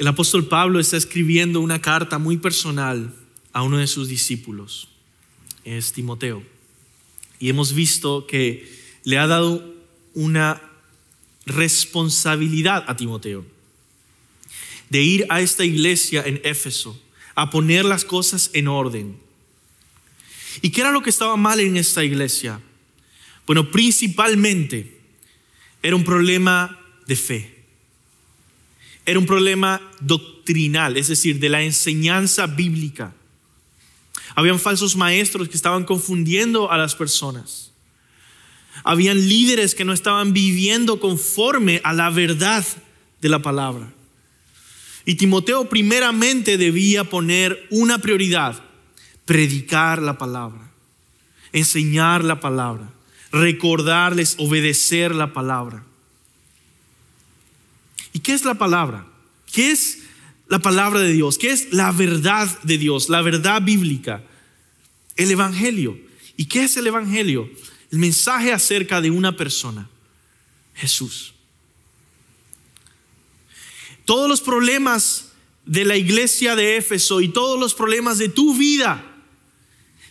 El apóstol Pablo está escribiendo una carta muy personal a uno de sus discípulos, es Timoteo. Y hemos visto que le ha dado una responsabilidad a Timoteo de ir a esta iglesia en Éfeso a poner las cosas en orden. ¿Y qué era lo que estaba mal en esta iglesia? Bueno, principalmente era un problema de fe. Era un problema doctrinal, es decir, de la enseñanza bíblica. Habían falsos maestros que estaban confundiendo a las personas. Habían líderes que no estaban viviendo conforme a la verdad de la palabra. Y Timoteo primeramente debía poner una prioridad: predicar la palabra, enseñar la palabra, recordarles, obedecer la palabra. ¿Y qué es la palabra? ¿Qué es la palabra de Dios? ¿Qué es la verdad de Dios? La verdad bíblica. El evangelio. ¿Y qué es el evangelio? El mensaje acerca de una persona, Jesús. Todos los problemas de la iglesia de Éfeso y todos los problemas de tu vida,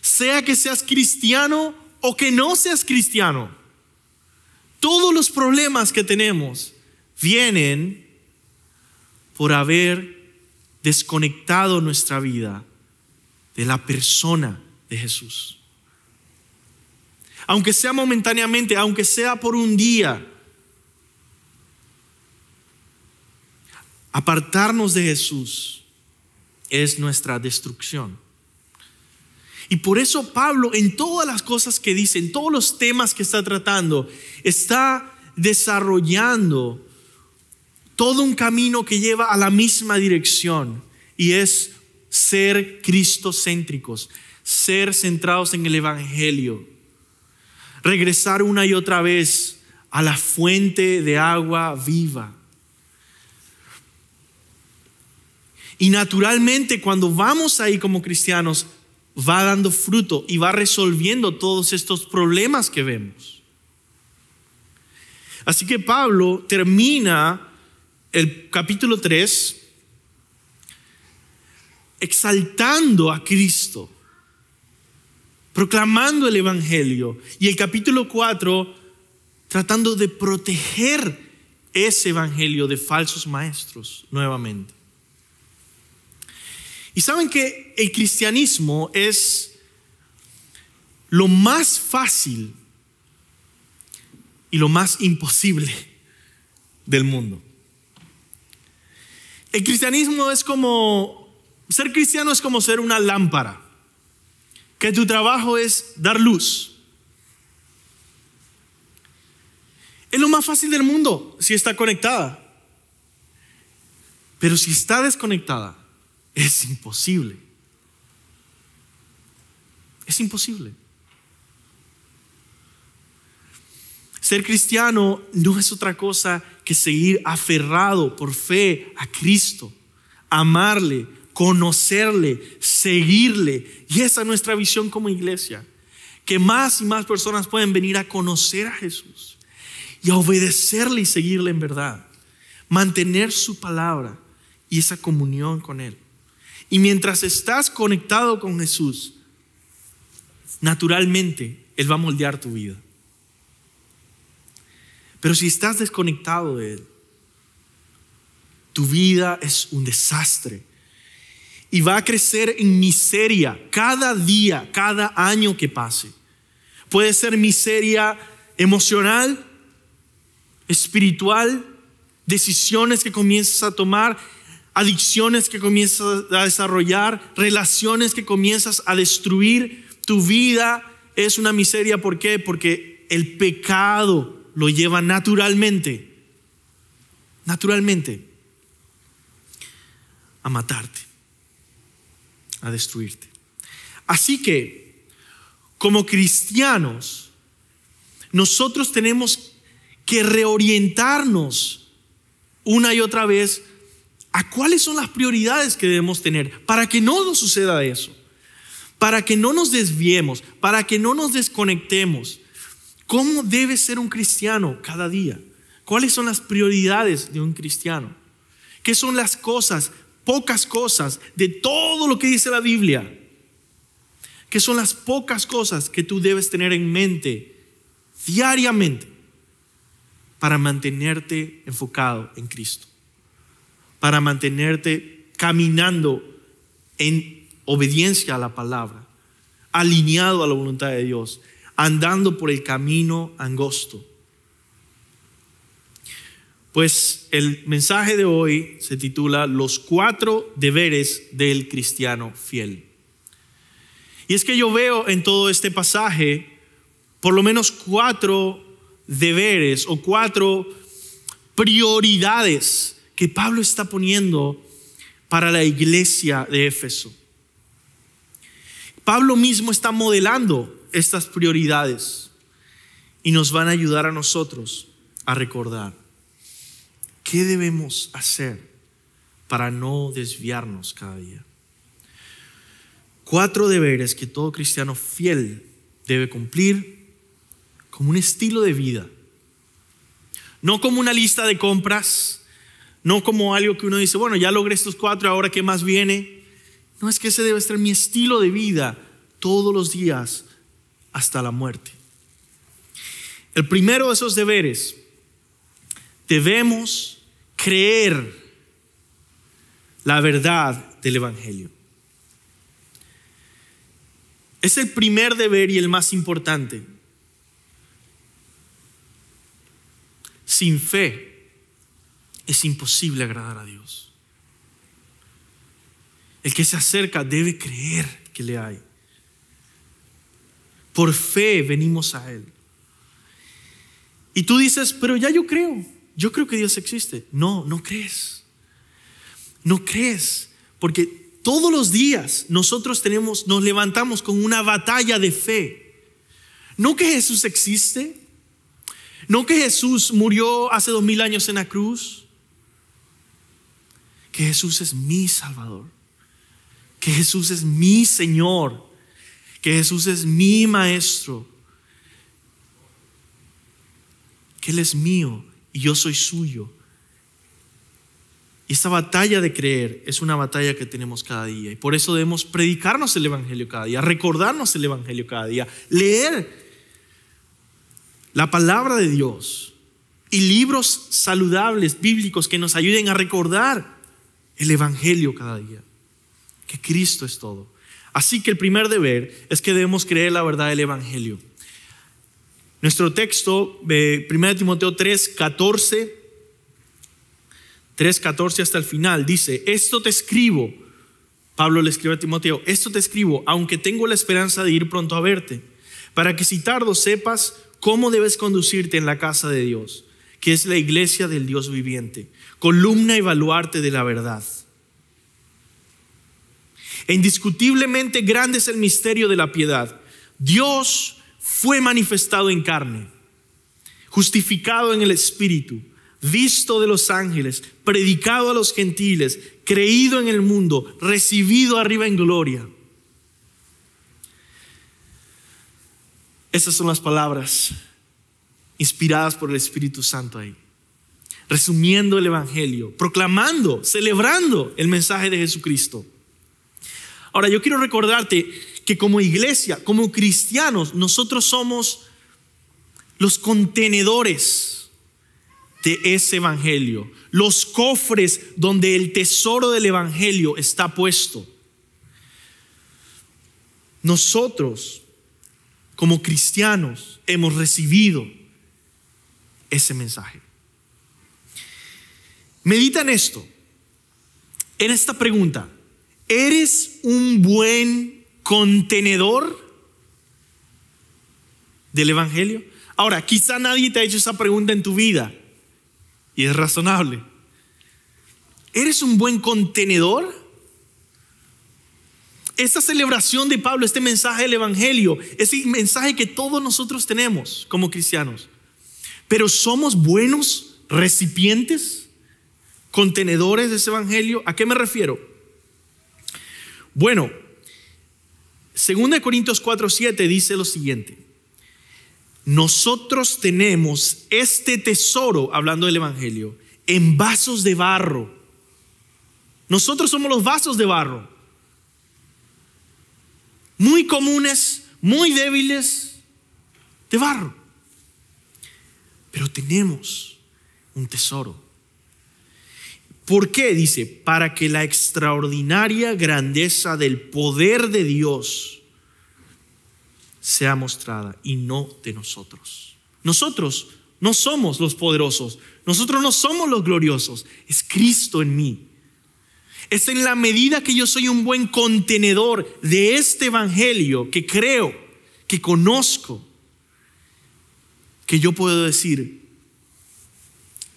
sea que seas cristiano o que no seas cristiano, todos los problemas que tenemos vienen por haber desconectado nuestra vida de la persona de Jesús. Aunque sea momentáneamente, aunque sea por un día, apartarnos de Jesús es nuestra destrucción. Y por eso Pablo, en todas las cosas que dice, en todos los temas que está tratando, está desarrollando todo un camino que lleva a la misma dirección, y es ser cristocéntricos, ser centrados en el evangelio, regresar una y otra vez a la fuente de agua viva. Y naturalmente, cuando vamos ahí como cristianos, va dando fruto y va resolviendo todos estos problemas que vemos. Así que Pablo termina el capítulo 3 exaltando a Cristo, proclamando el evangelio, y el capítulo 4 tratando de proteger ese evangelio de falsos maestros nuevamente. Y saben que el cristianismo es lo más fácil y lo más imposible del mundo. El cristianismo es como, ser cristiano es como ser una lámpara, que tu trabajo es dar luz. Es lo más fácil del mundo si está conectada. Pero si está desconectada, es imposible. Es imposible. Ser cristiano no es otra cosa que seguir aferrado por fe a Cristo, amarle, conocerle, seguirle. Y esa es nuestra visión como iglesia, que más y más personas pueden venir a conocer a Jesús y a obedecerle y seguirle en verdad, mantener su palabra y esa comunión con Él. Y mientras estás conectado con Jesús, naturalmente Él va a moldear tu vida. Pero si estás desconectado de Él, tu vida es un desastre y va a crecer en miseria cada día, cada año que pase. Puede ser miseria emocional, espiritual, decisiones que comienzas a tomar, adicciones que comienzas a desarrollar, relaciones que comienzas a destruir. Tu vida es una miseria. ¿Por qué? Porque el pecado lo lleva naturalmente a matarte, a destruirte. Así que, como cristianos, nosotros tenemos que reorientarnos una y otra vez a cuáles son las prioridades que debemos tener para que no nos suceda eso, para que no nos desviemos, para que no nos desconectemos. ¿Cómo debe ser un cristiano cada día? ¿Cuáles son las prioridades de un cristiano? ¿Qué son las cosas, pocas cosas de todo lo que dice la Biblia? ¿Qué son las pocas cosas que tú debes tener en mente diariamente para mantenerte enfocado en Cristo? Para mantenerte caminando en obediencia a la palabra, alineado a la voluntad de Dios, andando por el camino angosto. Pues el mensaje de hoy se titula Los 4 deberes del cristiano fiel. Y es que yo veo en todo este pasaje por lo menos 4 deberes o 4 prioridades que Pablo está poniendo para la iglesia de Éfeso. Pablo mismo está modelando estas prioridades y nos van a ayudar a nosotros a recordar qué debemos hacer para no desviarnos cada día. 4 deberes que todo cristiano fiel debe cumplir como un estilo de vida. No como una lista de compras, no como algo que uno dice, bueno, ya logré estos 4, ahora ¿qué más viene? No, es que ese debe ser mi estilo de vida todos los días hasta la muerte. El primero de esos deberes, debemos creer la verdad del Evangelio. Es el primer deber y el más importante. Sin fe es imposible agradar a Dios. El que se acerca debe creer que le hay. Por fe venimos a Él. Y tú dices, pero ya yo creo que Dios existe. No crees. No crees, porque todos los días nosotros nos levantamos con una batalla de fe. No que Jesús existe, no que Jesús murió hace 2000 años en la cruz, que Jesús es mi Salvador, que Jesús es mi Señor, que Jesús es mi Maestro, que Él es mío y yo soy suyo. Y esta batalla de creer es una batalla que tenemos cada día. Y por eso debemos predicarnos el Evangelio cada día, recordarnos el Evangelio cada día, leer la palabra de Dios y libros saludables, bíblicos, que nos ayuden a recordar el Evangelio cada día, que Cristo es todo. Así que el primer deber es que debemos creer la verdad del Evangelio. Nuestro texto, 1 Timoteo 3:14 hasta el final, dice: esto te escribo, Pablo le escribe a Timoteo, esto te escribo, aunque tengo la esperanza de ir pronto a verte, para que si tardo sepas cómo debes conducirte en la casa de Dios, que es la iglesia del Dios viviente, columna y baluarte de la verdad. E indiscutiblemente grande es el misterio de la piedad. Dios fue manifestado en carne, justificado en el Espíritu, visto de los ángeles, predicado a los gentiles, creído en el mundo, recibido arriba en gloria. Esas son las palabras inspiradas por el Espíritu Santo ahí, resumiendo el Evangelio, proclamando, celebrando el mensaje de Jesucristo. Ahora yo quiero recordarte que como iglesia, como cristianos, nosotros somos los contenedores de ese Evangelio, los cofres donde el tesoro del Evangelio está puesto. Nosotros como cristianos hemos recibido ese mensaje. Medita en esto, en esta pregunta: ¿eres un buen contenedor del Evangelio? Ahora, quizá nadie te ha hecho esa pregunta en tu vida y es razonable. ¿Eres un buen contenedor? Esta celebración de Pablo, este mensaje del Evangelio, ese mensaje que todos nosotros tenemos como cristianos, pero ¿somos buenos recipientes, contenedores de ese Evangelio? ¿A qué me refiero? Bueno, 2 Corintios 4:7 dice lo siguiente: nosotros tenemos este tesoro, hablando del Evangelio, en vasos de barro, Nosotros somos los vasos de barro, muy comunes, muy débiles, de barro. Pero tenemos un tesoro. ¿Por qué? Dice, para que la extraordinaria grandeza del poder de Dios sea mostrada y no de nosotros. Nosotros no somos los poderosos, nosotros no somos los gloriosos, es Cristo en mí. Es en la medida que yo soy un buen contenedor de este evangelio, que creo, que conozco, que yo puedo decir,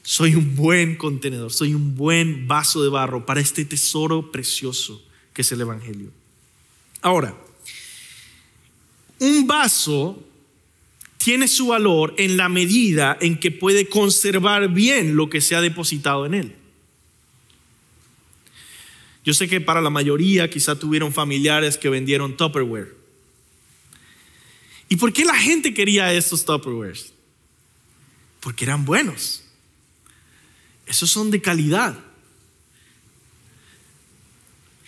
soy un buen contenedor, soy un buen vaso de barro para este tesoro precioso que es el evangelio. Ahora, un vaso tiene su valor en la medida en que puede conservar bien lo que se ha depositado en él. Yo sé que para la mayoría quizá tuvieron familiares que vendieron Tupperware. ¿Y por qué la gente quería esos Tupperwares? Porque eran buenos. Esos son de calidad.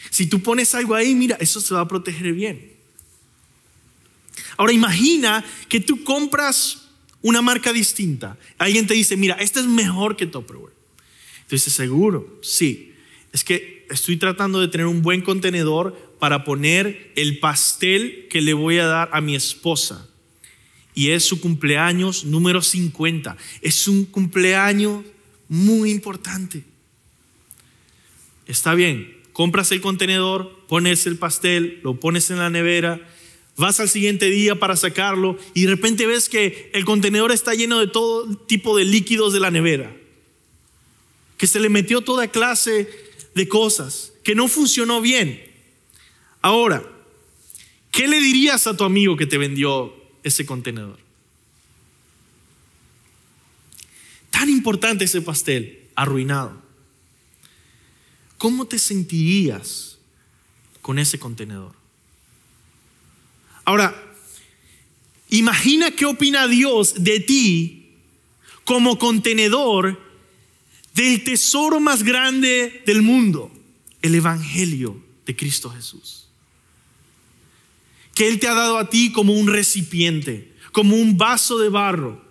Si tú pones algo ahí, mira, eso se va a proteger bien. Ahora imagina que tú compras una marca distinta. Alguien te dice, mira, este es mejor que Tupperware. Entonces, ¿seguro? Sí. Es que estoy tratando de tener un buen contenedor para poner el pastel que le voy a dar a mi esposa. Y es su cumpleaños número 50. Es un cumpleaños muy importante. Está bien, compras el contenedor, pones el pastel, lo pones en la nevera, vas al siguiente día para sacarlo y de repente ves que el contenedor está lleno de todo tipo de líquidos de la nevera, que se le metió toda clase de cosas, que no funcionó bien. Ahora, ¿qué le dirías a tu amigo que te vendió ese contenedor? Tan importante ese pastel, arruinado. ¿Cómo te sentirías con ese contenedor? Ahora, imagina qué opina Dios de ti como contenedor del tesoro más grande del mundo, el evangelio de Cristo Jesús. Que Él te ha dado a ti como un recipiente, como un vaso de barro.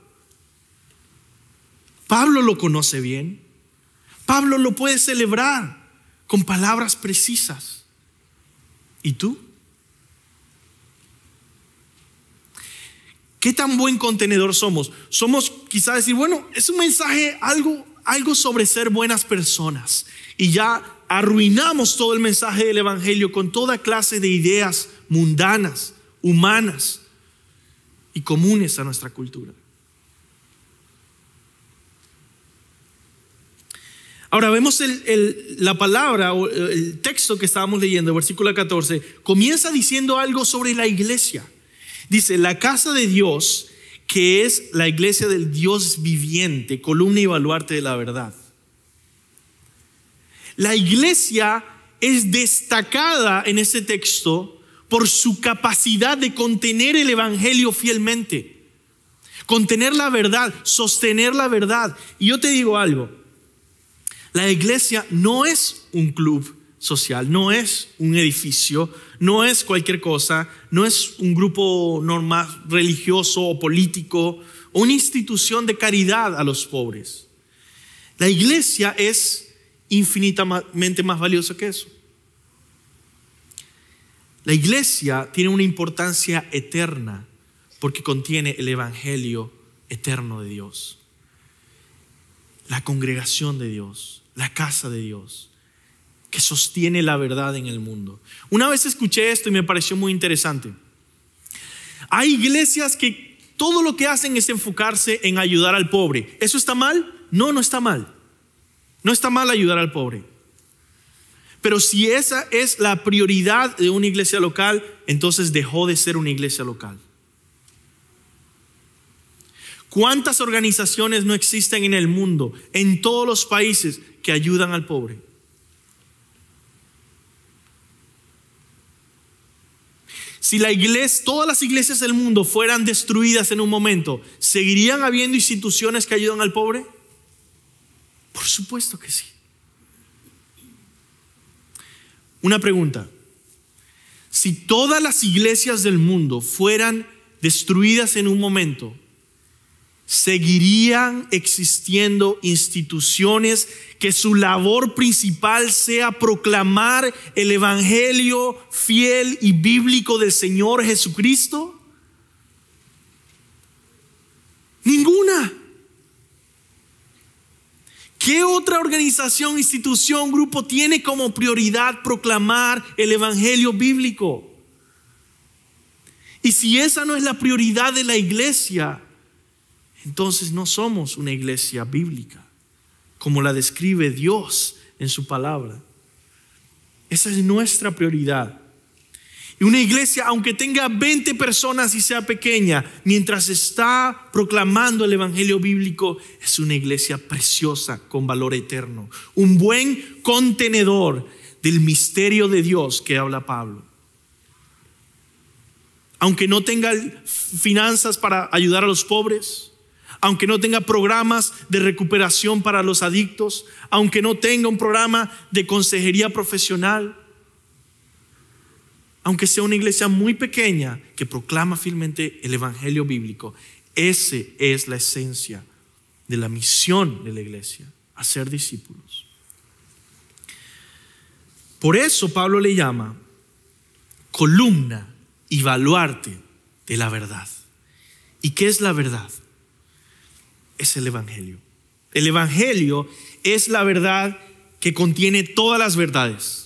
Pablo lo conoce bien. Pablo lo puede celebrar con palabras precisas. ¿Y tú? ¿Qué tan buen contenedor somos? Somos quizás decir, bueno, es un mensaje algo sobre ser buenas personas. Y ya arruinamos todo el mensaje del evangelio con toda clase de ideas mundanas, humanas y comunes a nuestra cultura. Ahora vemos la palabra o el texto que estábamos leyendo, versículo 14, comienza diciendo algo sobre la iglesia. Dice, la casa de Dios, que es la iglesia del Dios viviente, columna y baluarte de la verdad. La iglesia es destacada en este texto por su capacidad de contener el evangelio fielmente, contener la verdad, sostener la verdad. Y yo te digo algo. La iglesia no es un club social, no es un edificio, no es cualquier cosa, no es un grupo normal, religioso o político, o una institución de caridad a los pobres. La iglesia es infinitamente más valiosa que eso. La iglesia tiene una importancia eterna porque contiene el evangelio eterno de Dios. La congregación de Dios, la casa de Dios, que sostiene la verdad en el mundo. Una vez escuché esto y me pareció muy interesante. Hay iglesias que todo lo que hacen es enfocarse en ayudar al pobre. ¿Eso está mal? No, no está mal. No está mal ayudar al pobre. Pero si esa es la prioridad de una iglesia local, entonces dejó de ser una iglesia local. ¿Cuántas organizaciones no existen en el mundo, en todos los países, que ayudan al pobre? Si la iglesia, todas las iglesias del mundo fueran destruidas en un momento, ¿seguirían habiendo instituciones que ayudan al pobre? Por supuesto que sí. Una pregunta. Si todas las iglesias del mundo fueran destruidas en un momento, ¿seguirían existiendo instituciones que su labor principal sea proclamar el evangelio fiel y bíblico del Señor Jesucristo? Ninguna. ¿Qué otra organización, institución, grupo tiene como prioridad proclamar el evangelio bíblico? Y si esa no es la prioridad de la iglesia, entonces no somos una iglesia bíblica, como la describe Dios en su palabra. Esa es nuestra prioridad. Y una iglesia, aunque tenga 20 personas y sea pequeña, mientras está proclamando el evangelio bíblico, es una iglesia preciosa con valor eterno. Un buen contenedor del misterio de Dios que habla Pablo. Aunque no tenga finanzas para ayudar a los pobres, aunque no tenga programas de recuperación para los adictos, aunque no tenga un programa de consejería profesional, aunque sea una iglesia muy pequeña que proclama fielmente el evangelio bíblico, esa es la esencia de la misión de la iglesia, hacer discípulos. Por eso Pablo le llama columna y baluarte de la verdad. ¿Y qué es la verdad? Es el evangelio. El evangelio es la verdad que contiene todas las verdades.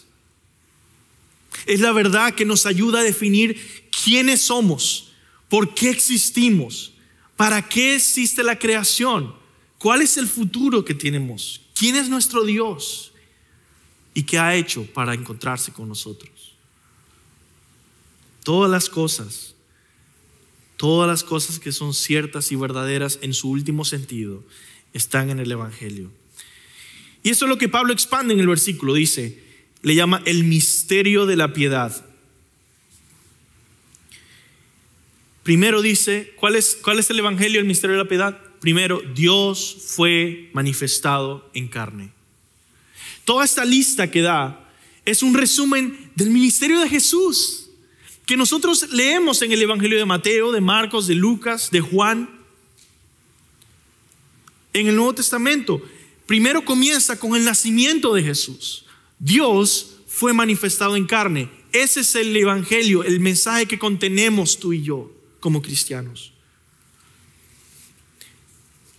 Es la verdad que nos ayuda a definir quiénes somos, por qué existimos, para qué existe la creación, cuál es el futuro que tenemos, quién es nuestro Dios y qué ha hecho para encontrarse con nosotros. Todas las cosas que son ciertas y verdaderas en su último sentido están en el evangelio. Y eso es lo que Pablo expande en el versículo, le llama el misterio de la piedad. Primero dice, ¿cuál es el evangelio del misterio de la piedad? Primero, Dios fue manifestado en carne. Toda esta lista que da es un resumen del ministerio de Jesús, que nosotros leemos en el evangelio de Mateo, de Marcos, de Lucas, de Juan. En el Nuevo Testamento, primero comienza con el nacimiento de Jesús. Dios fue manifestado en carne. Ese es el evangelio, el mensaje que contenemos tú y yo como cristianos.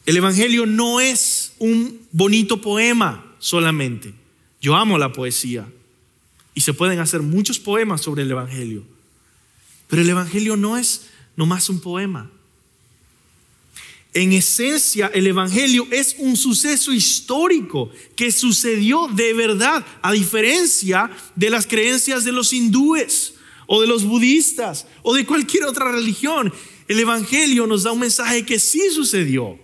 El evangelio no es un bonito poema solamente. Yo amo la poesía y se pueden hacer muchos poemas sobre el evangelio, pero el evangelio no es nomás un poema. En esencia, el evangelio es un suceso histórico que sucedió de verdad, a diferencia de las creencias de los hindúes o de los budistas o de cualquier otra religión. El evangelio nos da un mensaje que sí sucedió.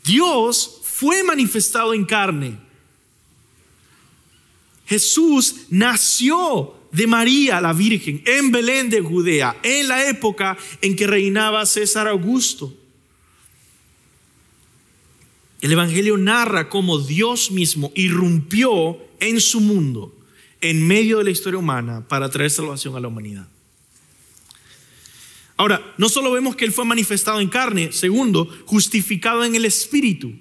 Dios fue manifestado en carne. Jesús nació de María la Virgen en Belén de Judea, en la época en que reinaba César Augusto. El evangelio narra cómo Dios mismo irrumpió en su mundo en medio de la historia humana para traer salvación a la humanidad. Ahora, no solo vemos que Él fue manifestado en carne, segundo, justificado en el Espíritu.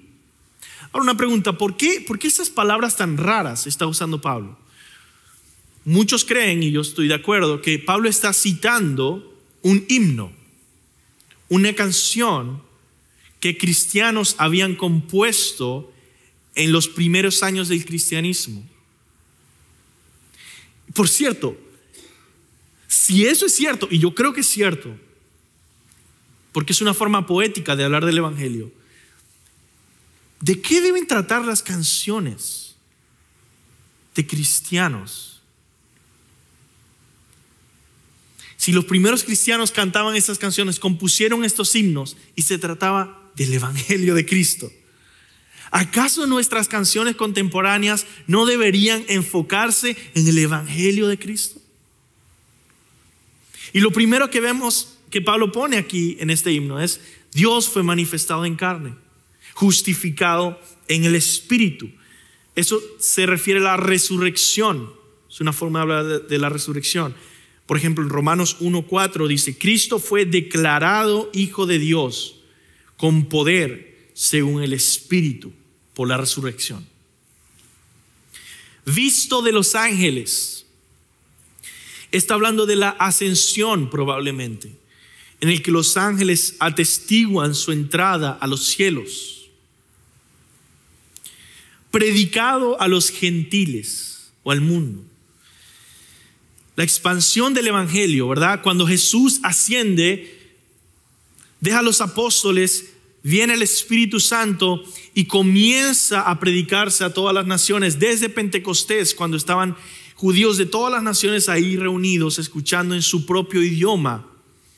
Ahora una pregunta, ¿por qué esas palabras tan raras está usando Pablo? Muchos creen, y yo estoy de acuerdo, que Pablo está citando un himno, una canción que cristianos habían compuesto en los primeros años del cristianismo. Por cierto, si eso es cierto, y yo creo que es cierto, porque es una forma poética de hablar del evangelio, ¿de qué deben tratar las canciones de cristianos? Si los primeros cristianos cantaban estas canciones, compusieron estos himnos y se trataba del evangelio de Cristo, ¿acaso nuestras canciones contemporáneas no deberían enfocarse en el evangelio de Cristo? Y lo primero que vemos que Pablo pone aquí en este himno es: Dios fue manifestado en carne, justificado en el Espíritu. Eso se refiere a la resurrección. Es una forma de hablar de la resurrección. Por ejemplo, en Romanos 1:4 dice: Cristo fue declarado Hijo de Dios con poder según el Espíritu por la resurrección. Visto de los ángeles. Está hablando de la ascensión probablemente, en el que los ángeles atestiguan su entrada a los cielos. Predicado a los gentiles o al mundo. La expansión del evangelio, ¿verdad? Cuando Jesús asciende, deja a los apóstoles, viene el Espíritu Santo y comienza a predicarse a todas las naciones. Desde Pentecostés, cuando estaban judíos de todas las naciones ahí reunidos, escuchando en su propio idioma,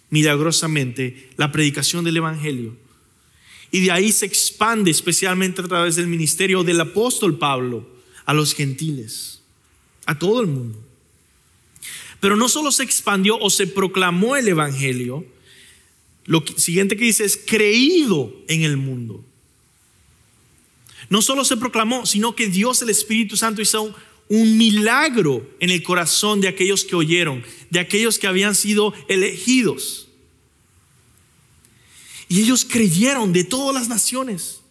milagrosamente, la predicación del evangelio. Y de ahí se expande, especialmente a través del ministerio del apóstol Pablo, a los gentiles, a todo el mundo. Pero no solo se expandió o se proclamó el evangelio, lo siguiente que dice es creído en el mundo. No solo se proclamó, sino que Dios, el Espíritu Santo, hizo un milagro en el corazón de aquellos que oyeron, de aquellos que habían sido elegidos. Y ellos creyeron de todas las naciones.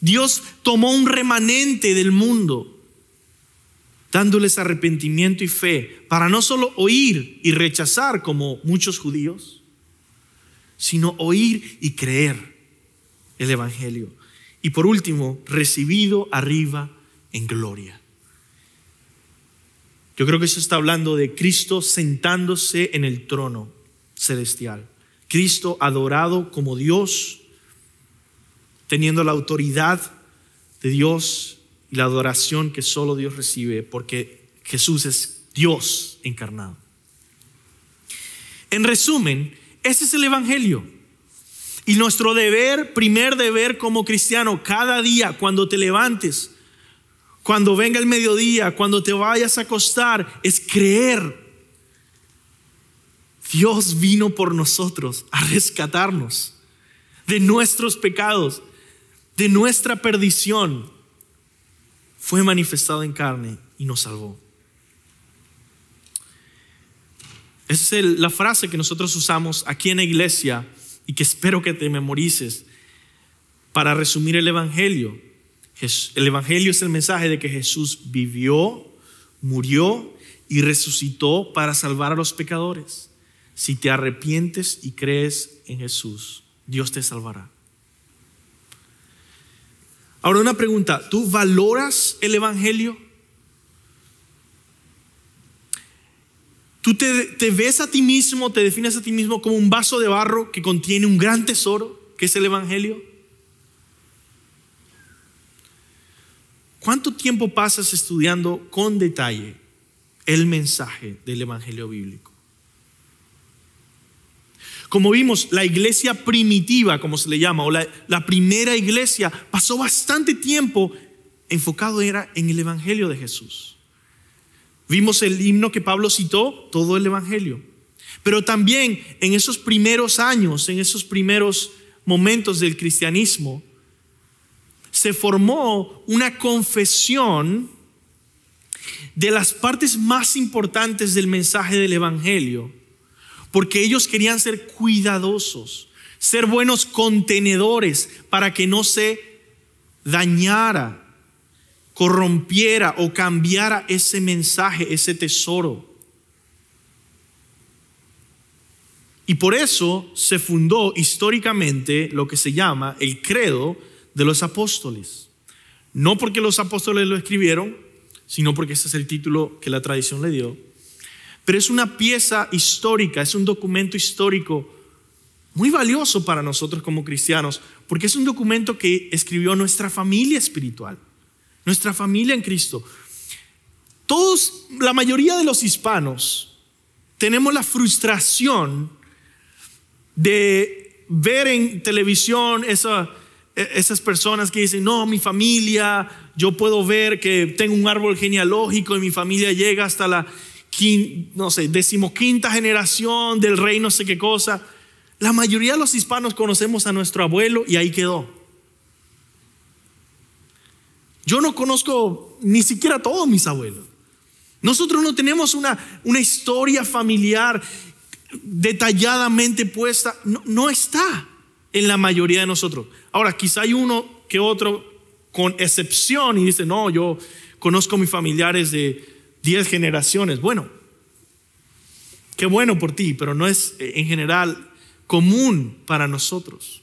Dios tomó un remanente del mundo, dándoles arrepentimiento y fe, para no solo oír y rechazar como muchos judíos, sino oír y creer el evangelio. Y por último, recibido arriba en gloria. Yo creo que eso está hablando de Cristo sentándose en el trono celestial. Cristo adorado como Dios, teniendo la autoridad de Dios y la adoración que solo Dios recibe, porque Jesús es Dios encarnado. En resumen, ese es el evangelio. Y nuestro deber, primer deber como cristiano, cada día cuando te levantes, cuando venga el mediodía, cuando te vayas a acostar, es creer. Dios vino por nosotros a rescatarnos de nuestros pecados, de nuestra perdición. Fue manifestado en carne y nos salvó. Esa es la frase que nosotros usamos aquí en la iglesia y que espero que te memorices para resumir el evangelio. El evangelio es el mensaje de que Jesús vivió, murió y resucitó para salvar a los pecadores. Si te arrepientes y crees en Jesús, Dios te salvará. Ahora una pregunta, ¿tú valoras el evangelio? ¿Tú te ves a ti mismo, te defines a ti mismo como un vaso de barro que contiene un gran tesoro, que es el evangelio? ¿Cuánto tiempo pasas estudiando con detalle el mensaje del evangelio bíblico? Como vimos, la iglesia primitiva, como se le llama, o la primera iglesia, pasó bastante tiempo enfocado era en el evangelio de Jesús. Vimos el himno que Pablo citó, todo el evangelio. Pero también en esos primeros años, en esos primeros momentos del cristianismo, se formó una confesión de las partes más importantes del mensaje del evangelio, porque ellos querían ser cuidadosos, ser buenos contenedores para que no se dañara, corrompiera o cambiara ese mensaje, ese tesoro. Y por eso se fundó históricamente lo que se llama el credo de los apóstoles. No porque los apóstoles lo escribieron, sino porque ese es el título que la tradición le dio. Pero es una pieza histórica, es un documento histórico muy valioso para nosotros como cristianos, porque es un documento que escribió nuestra familia espiritual, nuestra familia en Cristo. Todos, la mayoría de los hispanos, tenemos la frustración de ver en televisión esas personas que dicen: no, mi familia, yo puedo ver que tengo un árbol genealógico y mi familia llega hasta la 15ª generación del rey no sé qué cosa. La mayoría de los hispanos conocemos a nuestro abuelo y ahí quedó. Yo no conozco ni siquiera a todos mis abuelos. Nosotros no tenemos una historia familiar detalladamente puesta. No está en la mayoría de nosotros. Ahora, quizá hay uno que otro con excepción y dice, no, yo conozco a mis familiares de 10 generaciones. Bueno, qué bueno por ti, pero no es en general común para nosotros.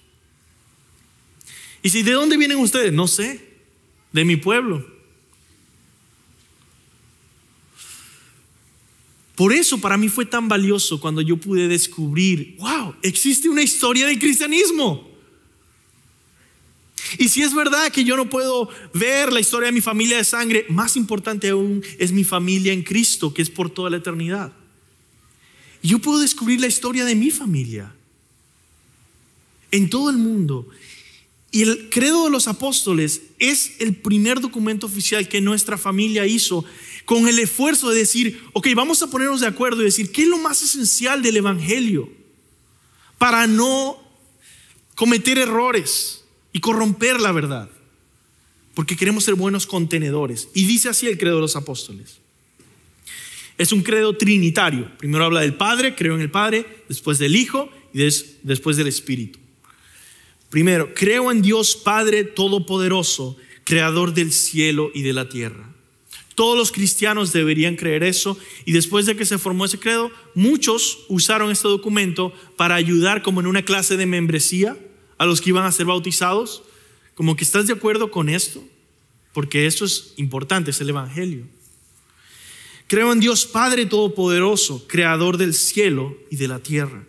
Y si, ¿de dónde vienen ustedes? No sé, de mi pueblo. Por eso para mí fue tan valioso cuando yo pude descubrir, wow, existe una historia del cristianismo. Y si es verdad que yo no puedo ver la historia de mi familia de sangre, más importante aún es mi familia en Cristo, que es por toda la eternidad. Y yo puedo descubrir la historia de mi familia en todo el mundo. Y el credo de los apóstoles es el primer documento oficial que nuestra familia hizo con el esfuerzo de decir, ok, vamos a ponernos de acuerdo y decir, ¿qué es lo más esencial del evangelio para no cometer errores y corromper la verdad? Porque queremos ser buenos contenedores. Y dice así el credo de los apóstoles. Es un credo trinitario. Primero habla del Padre, creo en el Padre, después del Hijo y después del Espíritu. Primero, creo en Dios Padre Todopoderoso, creador del cielo y de la tierra. Todos los cristianos deberían creer eso, y después de que se formó ese credo, muchos usaron este documento para ayudar como en una clase de membresía a los que iban a ser bautizados. Como que, ¿estás de acuerdo con esto? Porque eso es importante, es el evangelio. Creo en Dios Padre Todopoderoso, creador del cielo y de la tierra.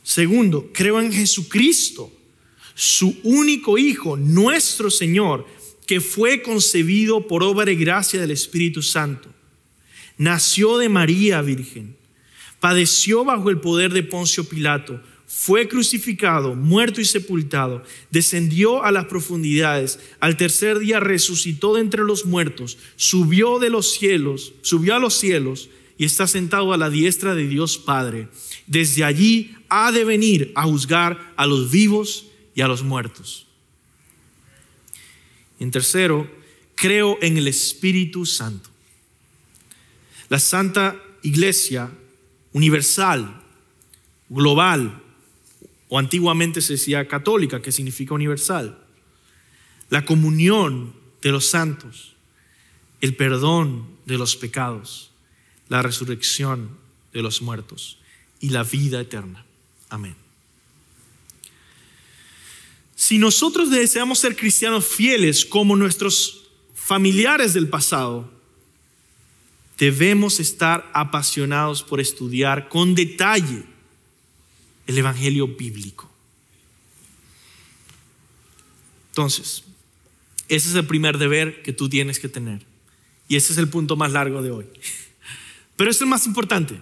Segundo, creo en Jesucristo, su único Hijo, nuestro Señor, que fue concebido por obra y gracia del Espíritu Santo. Nació de María Virgen, padeció bajo el poder de Poncio Pilato, fue crucificado, muerto y sepultado, descendió a las profundidades, al tercer día resucitó de entre los muertos, subió a los cielos y está sentado a la diestra de Dios Padre. Desde allí ha de venir a juzgar a los vivos y a los muertos. En tercero, creo en el Espíritu Santo. La Santa Iglesia universal, global, o antiguamente se decía católica, que significa universal. La comunión de los santos, el perdón de los pecados, la resurrección de los muertos y la vida eterna. Amén. Si nosotros deseamos ser cristianos fieles como nuestros familiares del pasado, debemos estar apasionados por estudiar con detalle el evangelio bíblico. Entonces, ese es el primer deber que tú tienes que tener. Y ese es el punto más largo de hoy. Pero es el más importante.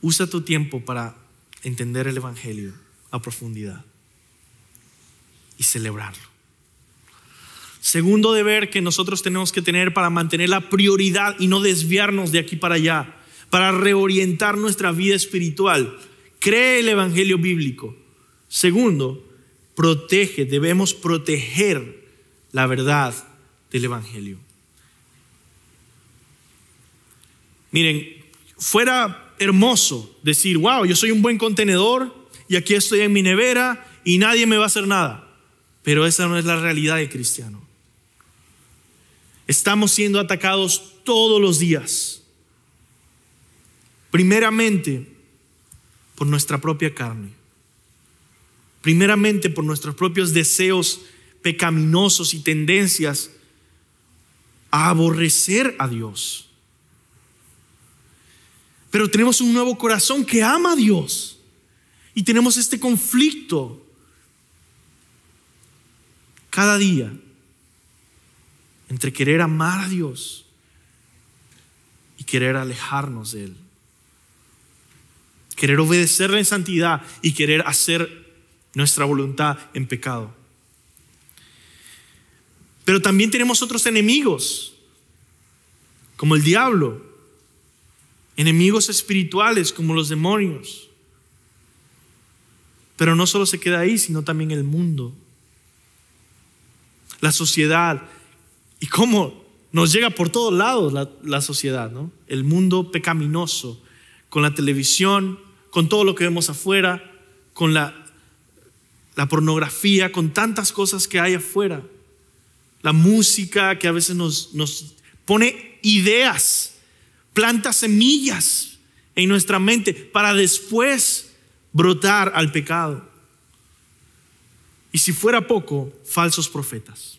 Usa tu tiempo para entender el evangelio a profundidad y celebrarlo. Segundo deber que nosotros tenemos que tener para mantener la prioridad y no desviarnos de aquí para allá, para reorientar nuestra vida espiritual: cree el evangelio bíblico. Segundo, debemos proteger la verdad del evangelio. Miren, fuera hermoso decir, wow, yo soy un buen contenedor y aquí estoy en mi nevera y nadie me va a hacer nada. Pero esa no es la realidad del cristiano. Estamos siendo atacados todos los días. Primeramente por nuestra propia carne. Primeramente por nuestros propios deseos pecaminosos y tendencias a aborrecer a Dios. Pero tenemos un nuevo corazón que ama a Dios. Y tenemos este conflicto cada día entre querer amar a Dios y querer alejarnos de Él. Querer obedecerle en santidad y querer hacer nuestra voluntad en pecado. Pero también tenemos otros enemigos, como el diablo, enemigos espirituales como los demonios. Pero no solo se queda ahí, sino también el mundo. la sociedad y cómo nos llega por todos lados la sociedad, ¿no? El mundo pecaminoso, con la televisión, con todo lo que vemos afuera, con la pornografía, con tantas cosas que hay afuera. La música que a veces nos pone ideas, planta semillas en nuestra mente para después brotar al pecado. Y si fuera poco, falsos profetas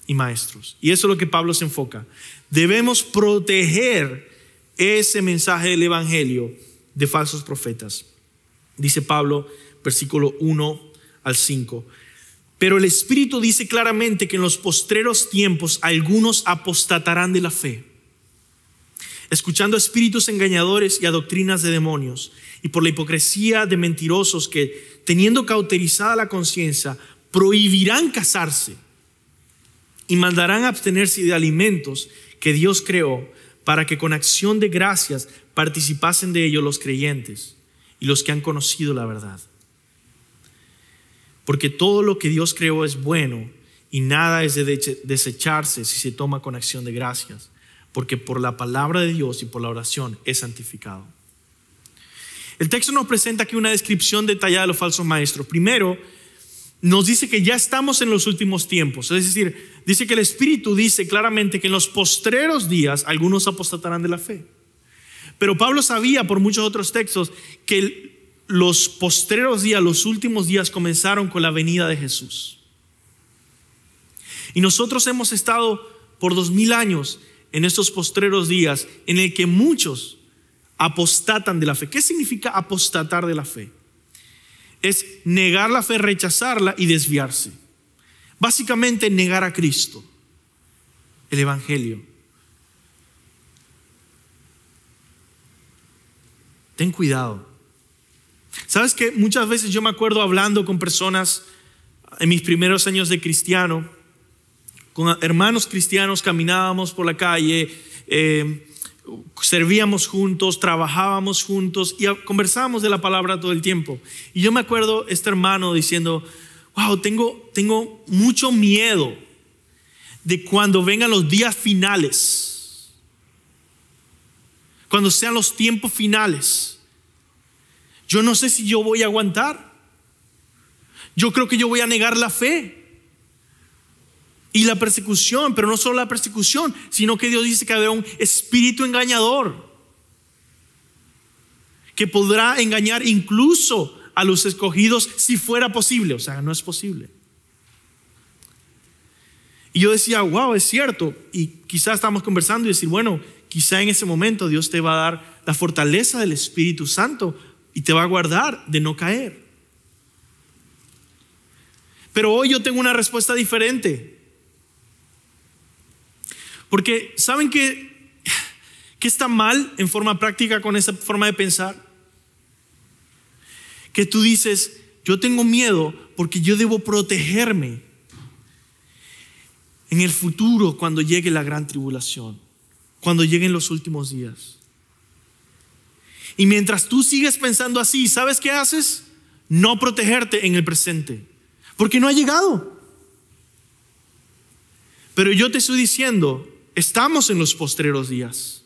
y maestros. Y eso es lo que Pablo se enfoca. Debemos proteger ese mensaje del evangelio de falsos profetas. Dice Pablo, versículo 1 al 5. Pero el Espíritu dice claramente que en los postreros tiempos algunos apostatarán de la fe, escuchando a espíritus engañadores y a doctrinas de demonios, y por la hipocresía de mentirosos que, teniendo cauterizada la conciencia, prohibirán casarse y mandarán abstenerse de alimentos que Dios creó, para que con acción de gracias participasen de ellos los creyentes y los que han conocido la verdad. Porque todo lo que Dios creó es bueno y nada es de desecharse si se toma con acción de gracias, porque por la palabra de Dios y por la oración es santificado. El texto nos presenta aquí una descripción detallada de los falsos maestros. Primero, nos dice que ya estamos en los últimos tiempos. Es decir, dice que el Espíritu dice claramente que en los postreros días algunos apostatarán de la fe. Pero Pablo sabía por muchos otros textos que los postreros días, los últimos días comenzaron con la venida de Jesús. Y nosotros hemos estado por 2000 años en estos postreros días en el que muchos apostatan de la fe. ¿Qué significa apostatar de la fe? Es negar la fe, rechazarla y desviarse. Básicamente negar a Cristo, el evangelio. Ten cuidado. ¿Sabes qué? Muchas veces yo me acuerdo hablando con personas en mis primeros años de cristiano, con hermanos cristianos, caminábamos por la calle, servíamos juntos, trabajábamos juntos y conversábamos de la palabra todo el tiempo. Y yo me acuerdo este hermano diciendo, wow, tengo mucho miedo de cuando vengan los días finales, cuando sean los tiempos finales. Yo no sé si yo voy a aguantar. Yo creo que yo voy a negar la fe y la persecución, pero no solo la persecución, sino que Dios dice que habrá un espíritu engañador que podrá engañar incluso a los escogidos si fuera posible. O sea, no es posible. Y yo decía, wow, es cierto. Y quizás estamos conversando y decir, bueno, quizá en ese momento Dios te va a dar la fortaleza del Espíritu Santo y te va a guardar de no caer. Pero hoy yo tengo una respuesta diferente. Porque ¿saben qué está mal en forma práctica con esa forma de pensar? Que tú dices, yo tengo miedo porque yo debo protegerme en el futuro cuando llegue la gran tribulación, cuando lleguen los últimos días. Y mientras tú sigues pensando así, ¿sabes qué haces? No protegerte en el presente, porque no ha llegado. Pero yo te estoy diciendo, estamos en los postreros días,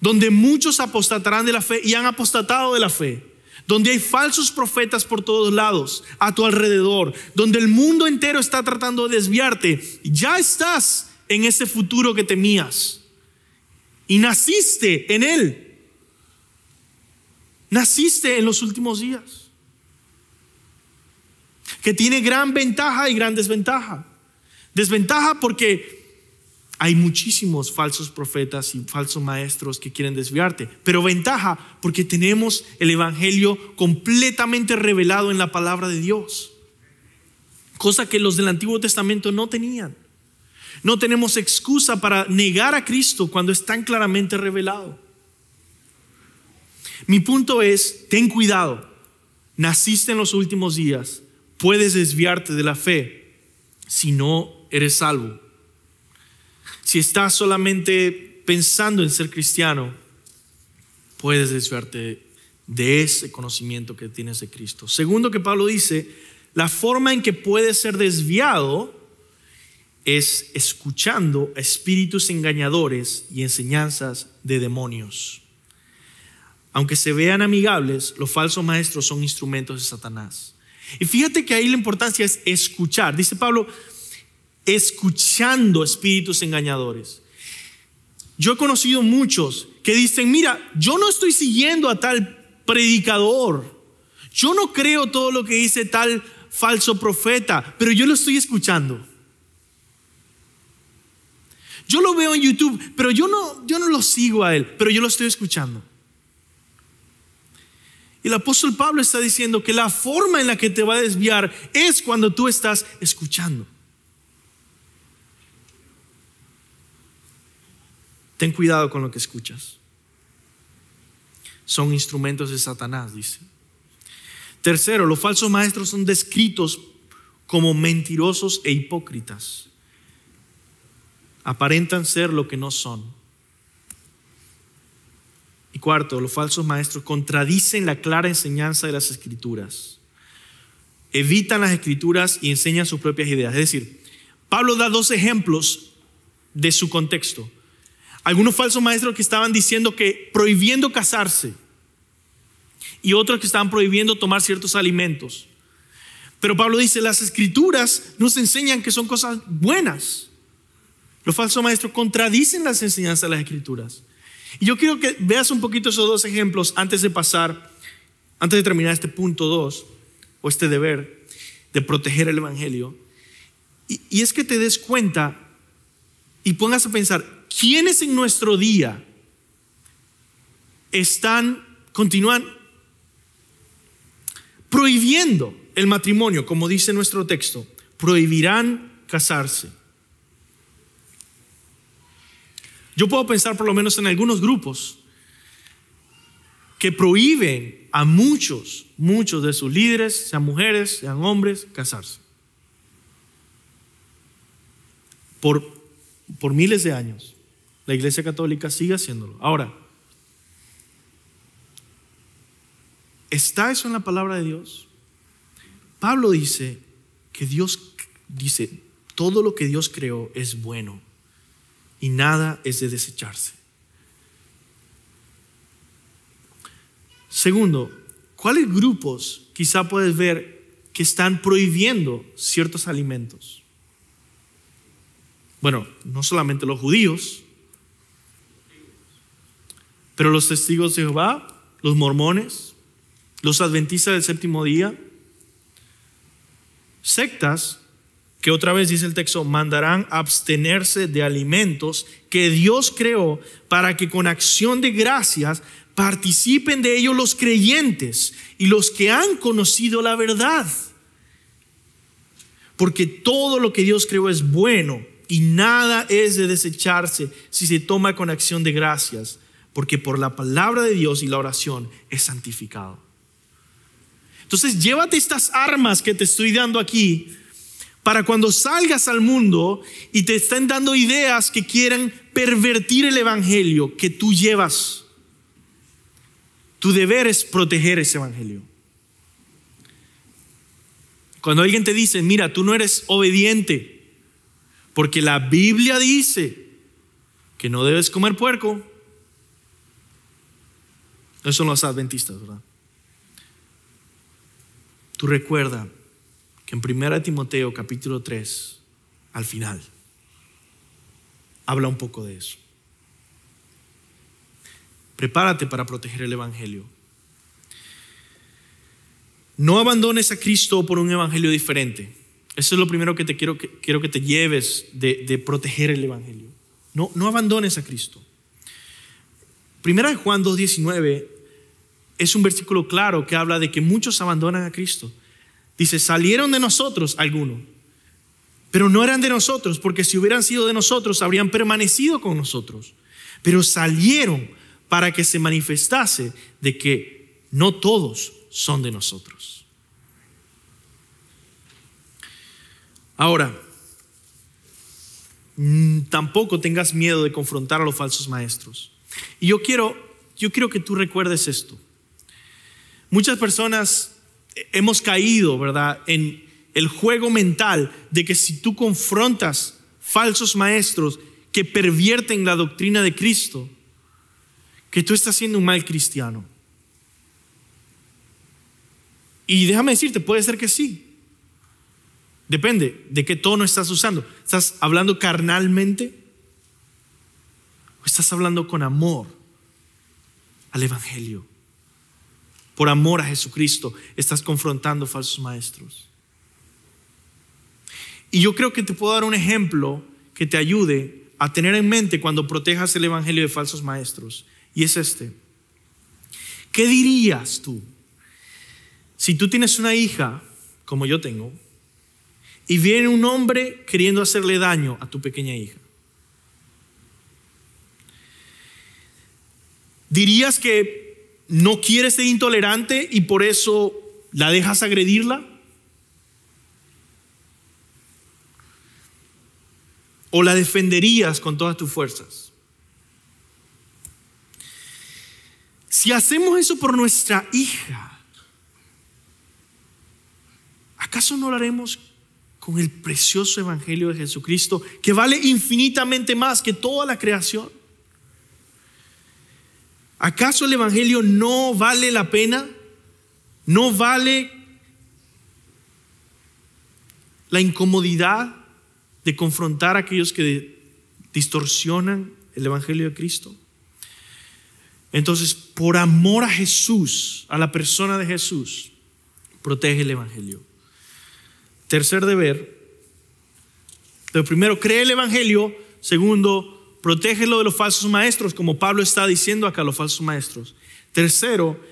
donde muchos apostatarán de la fe y han apostatado de la fe, donde hay falsos profetas por todos lados, a tu alrededor, donde el mundo entero está tratando de desviarte. Ya estás en ese futuro que temías y naciste en él. Naciste en los últimos días, que tiene gran ventaja y gran desventaja. Desventaja porque hay muchísimos falsos profetas y falsos maestros que quieren desviarte, pero ventaja porque tenemos el evangelio completamente revelado en la palabra de Dios, cosa que los del Antiguo Testamento no tenían. No tenemos excusa para negar a Cristo cuando es tan claramente revelado. Mi punto es, ten cuidado. Naciste en los últimos días, puedes desviarte de la fe si no eres salvo. Si estás solamente pensando en ser cristiano, puedes desviarte de ese conocimiento que tienes de Cristo. Segundo que Pablo dice, la forma en que puede ser desviado es escuchando a espíritus engañadores y enseñanzas de demonios. Aunque se vean amigables, los falsos maestros son instrumentos de Satanás. Y fíjate que ahí la importancia es escuchar. Dice Pablo, escuchando espíritus engañadores. Yo he conocido muchos que dicen, mira, yo no estoy siguiendo a tal predicador. Yo no creo todo lo que dice tal falso profeta, pero yo lo estoy escuchando. Yo lo veo en YouTube, pero yo no lo sigo a él, pero yo lo estoy escuchando. Y el apóstol Pablo está diciendo que la forma en la que te va a desviar es cuando tú estás escuchando. Ten cuidado con lo que escuchas. Son instrumentos de Satanás, dice. Tercero, los falsos maestros son descritos como mentirosos e hipócritas. Aparentan ser lo que no son. Y cuarto, los falsos maestros contradicen la clara enseñanza de las Escrituras. Evitan las Escrituras y enseñan sus propias ideas. Es decir, Pablo da dos ejemplos de su contexto. Algunos falsos maestros que estaban diciendo que prohibiendo casarse y otros que estaban prohibiendo tomar ciertos alimentos. Pero Pablo dice, las Escrituras nos enseñan que son cosas buenas. Los falsos maestros contradicen las enseñanzas de las Escrituras. Y yo quiero que veas un poquito esos dos ejemplos antes de terminar este punto 2, o este deber de proteger el Evangelio. Y es que te des cuenta y pongas a pensar, ¿quiénes en nuestro día continúan prohibiendo el matrimonio? Como dice nuestro texto, prohibirán casarse. Yo puedo pensar por lo menos en algunos grupos que prohíben a muchos de sus líderes, sean mujeres, sean hombres, casarse. Por miles de años, la Iglesia Católica sigue haciéndolo. Ahora, ¿está eso en la palabra de Dios? Pablo dice que Dios dice, todo lo que Dios creó es bueno y nada es de desecharse. Segundo, ¿cuáles grupos quizá puedes ver que están prohibiendo ciertos alimentos? Bueno, no solamente los judíos, pero los testigos de Jehová, los mormones, los adventistas del séptimo día, sectas que otra vez dice el texto, mandarán abstenerse de alimentos que Dios creó para que con acción de gracias participen de ellos los creyentes y los que han conocido la verdad. Porque todo lo que Dios creó es bueno y nada es de desecharse si se toma con acción de gracias, porque por la palabra de Dios y la oración es santificado. Entonces llévate estas armas que te estoy dando aquí para cuando salgas al mundo y te estén dando ideas que quieran pervertir el evangelio que tú llevas. Tu deber es proteger ese evangelio. Cuando alguien te dice, mira, tú no eres obediente porque la Biblia dice que no debes comer puerco. Esos son los adventistas, ¿verdad? Tú recuerda que en 1 Timoteo capítulo 3, al final, habla un poco de eso. Prepárate para proteger el evangelio. No abandones a Cristo por un evangelio diferente. Eso es lo primero que quiero que te lleves de proteger el evangelio. No abandones a Cristo. 1 Juan 2:19 es un versículo claro que habla de que muchos abandonan a Cristo. Dice, salieron de nosotros algunos, pero no eran de nosotros, porque si hubieran sido de nosotros, habrían permanecido con nosotros. Pero salieron para que se manifestase de que no todos son de nosotros. Ahora, tampoco tengas miedo de confrontar a los falsos maestros. Y yo quiero que tú recuerdes esto. Muchas personas hemos caído, ¿verdad?, en el juego mental de que si tú confrontas falsos maestros que pervierten la doctrina de Cristo, que tú estás siendo un mal cristiano. Y déjame decirte, puede ser que sí. Depende de qué tono estás usando. ¿Estás hablando carnalmente? ¿O estás hablando con amor al Evangelio? Por amor a Jesucristo estás confrontando falsos maestros. Y yo creo que te puedo dar un ejemplo que te ayude a tener en mente cuando protejas el Evangelio de falsos maestros. Y es este. ¿Qué dirías tú si tú tienes una hija, como yo tengo, y viene un hombre queriendo hacerle daño a tu pequeña hija? ¿Dirías que no quieres ser intolerante y por eso la dejas agredirla? ¿O la defenderías con todas tus fuerzas? Si hacemos eso por nuestra hija, ¿acaso no lo haremos con el precioso Evangelio de Jesucristo, que vale infinitamente más que toda la creación? ¿Acaso el Evangelio no vale la pena? ¿No vale la incomodidad de confrontar a aquellos que distorsionan el Evangelio de Cristo? Entonces, por amor a Jesús, a la persona de Jesús, protege el Evangelio. Tercer deber. Primero, cree el Evangelio. Segundo, protégelo de los falsos maestros, como Pablo está diciendo acá, los falsos maestros. Tercero,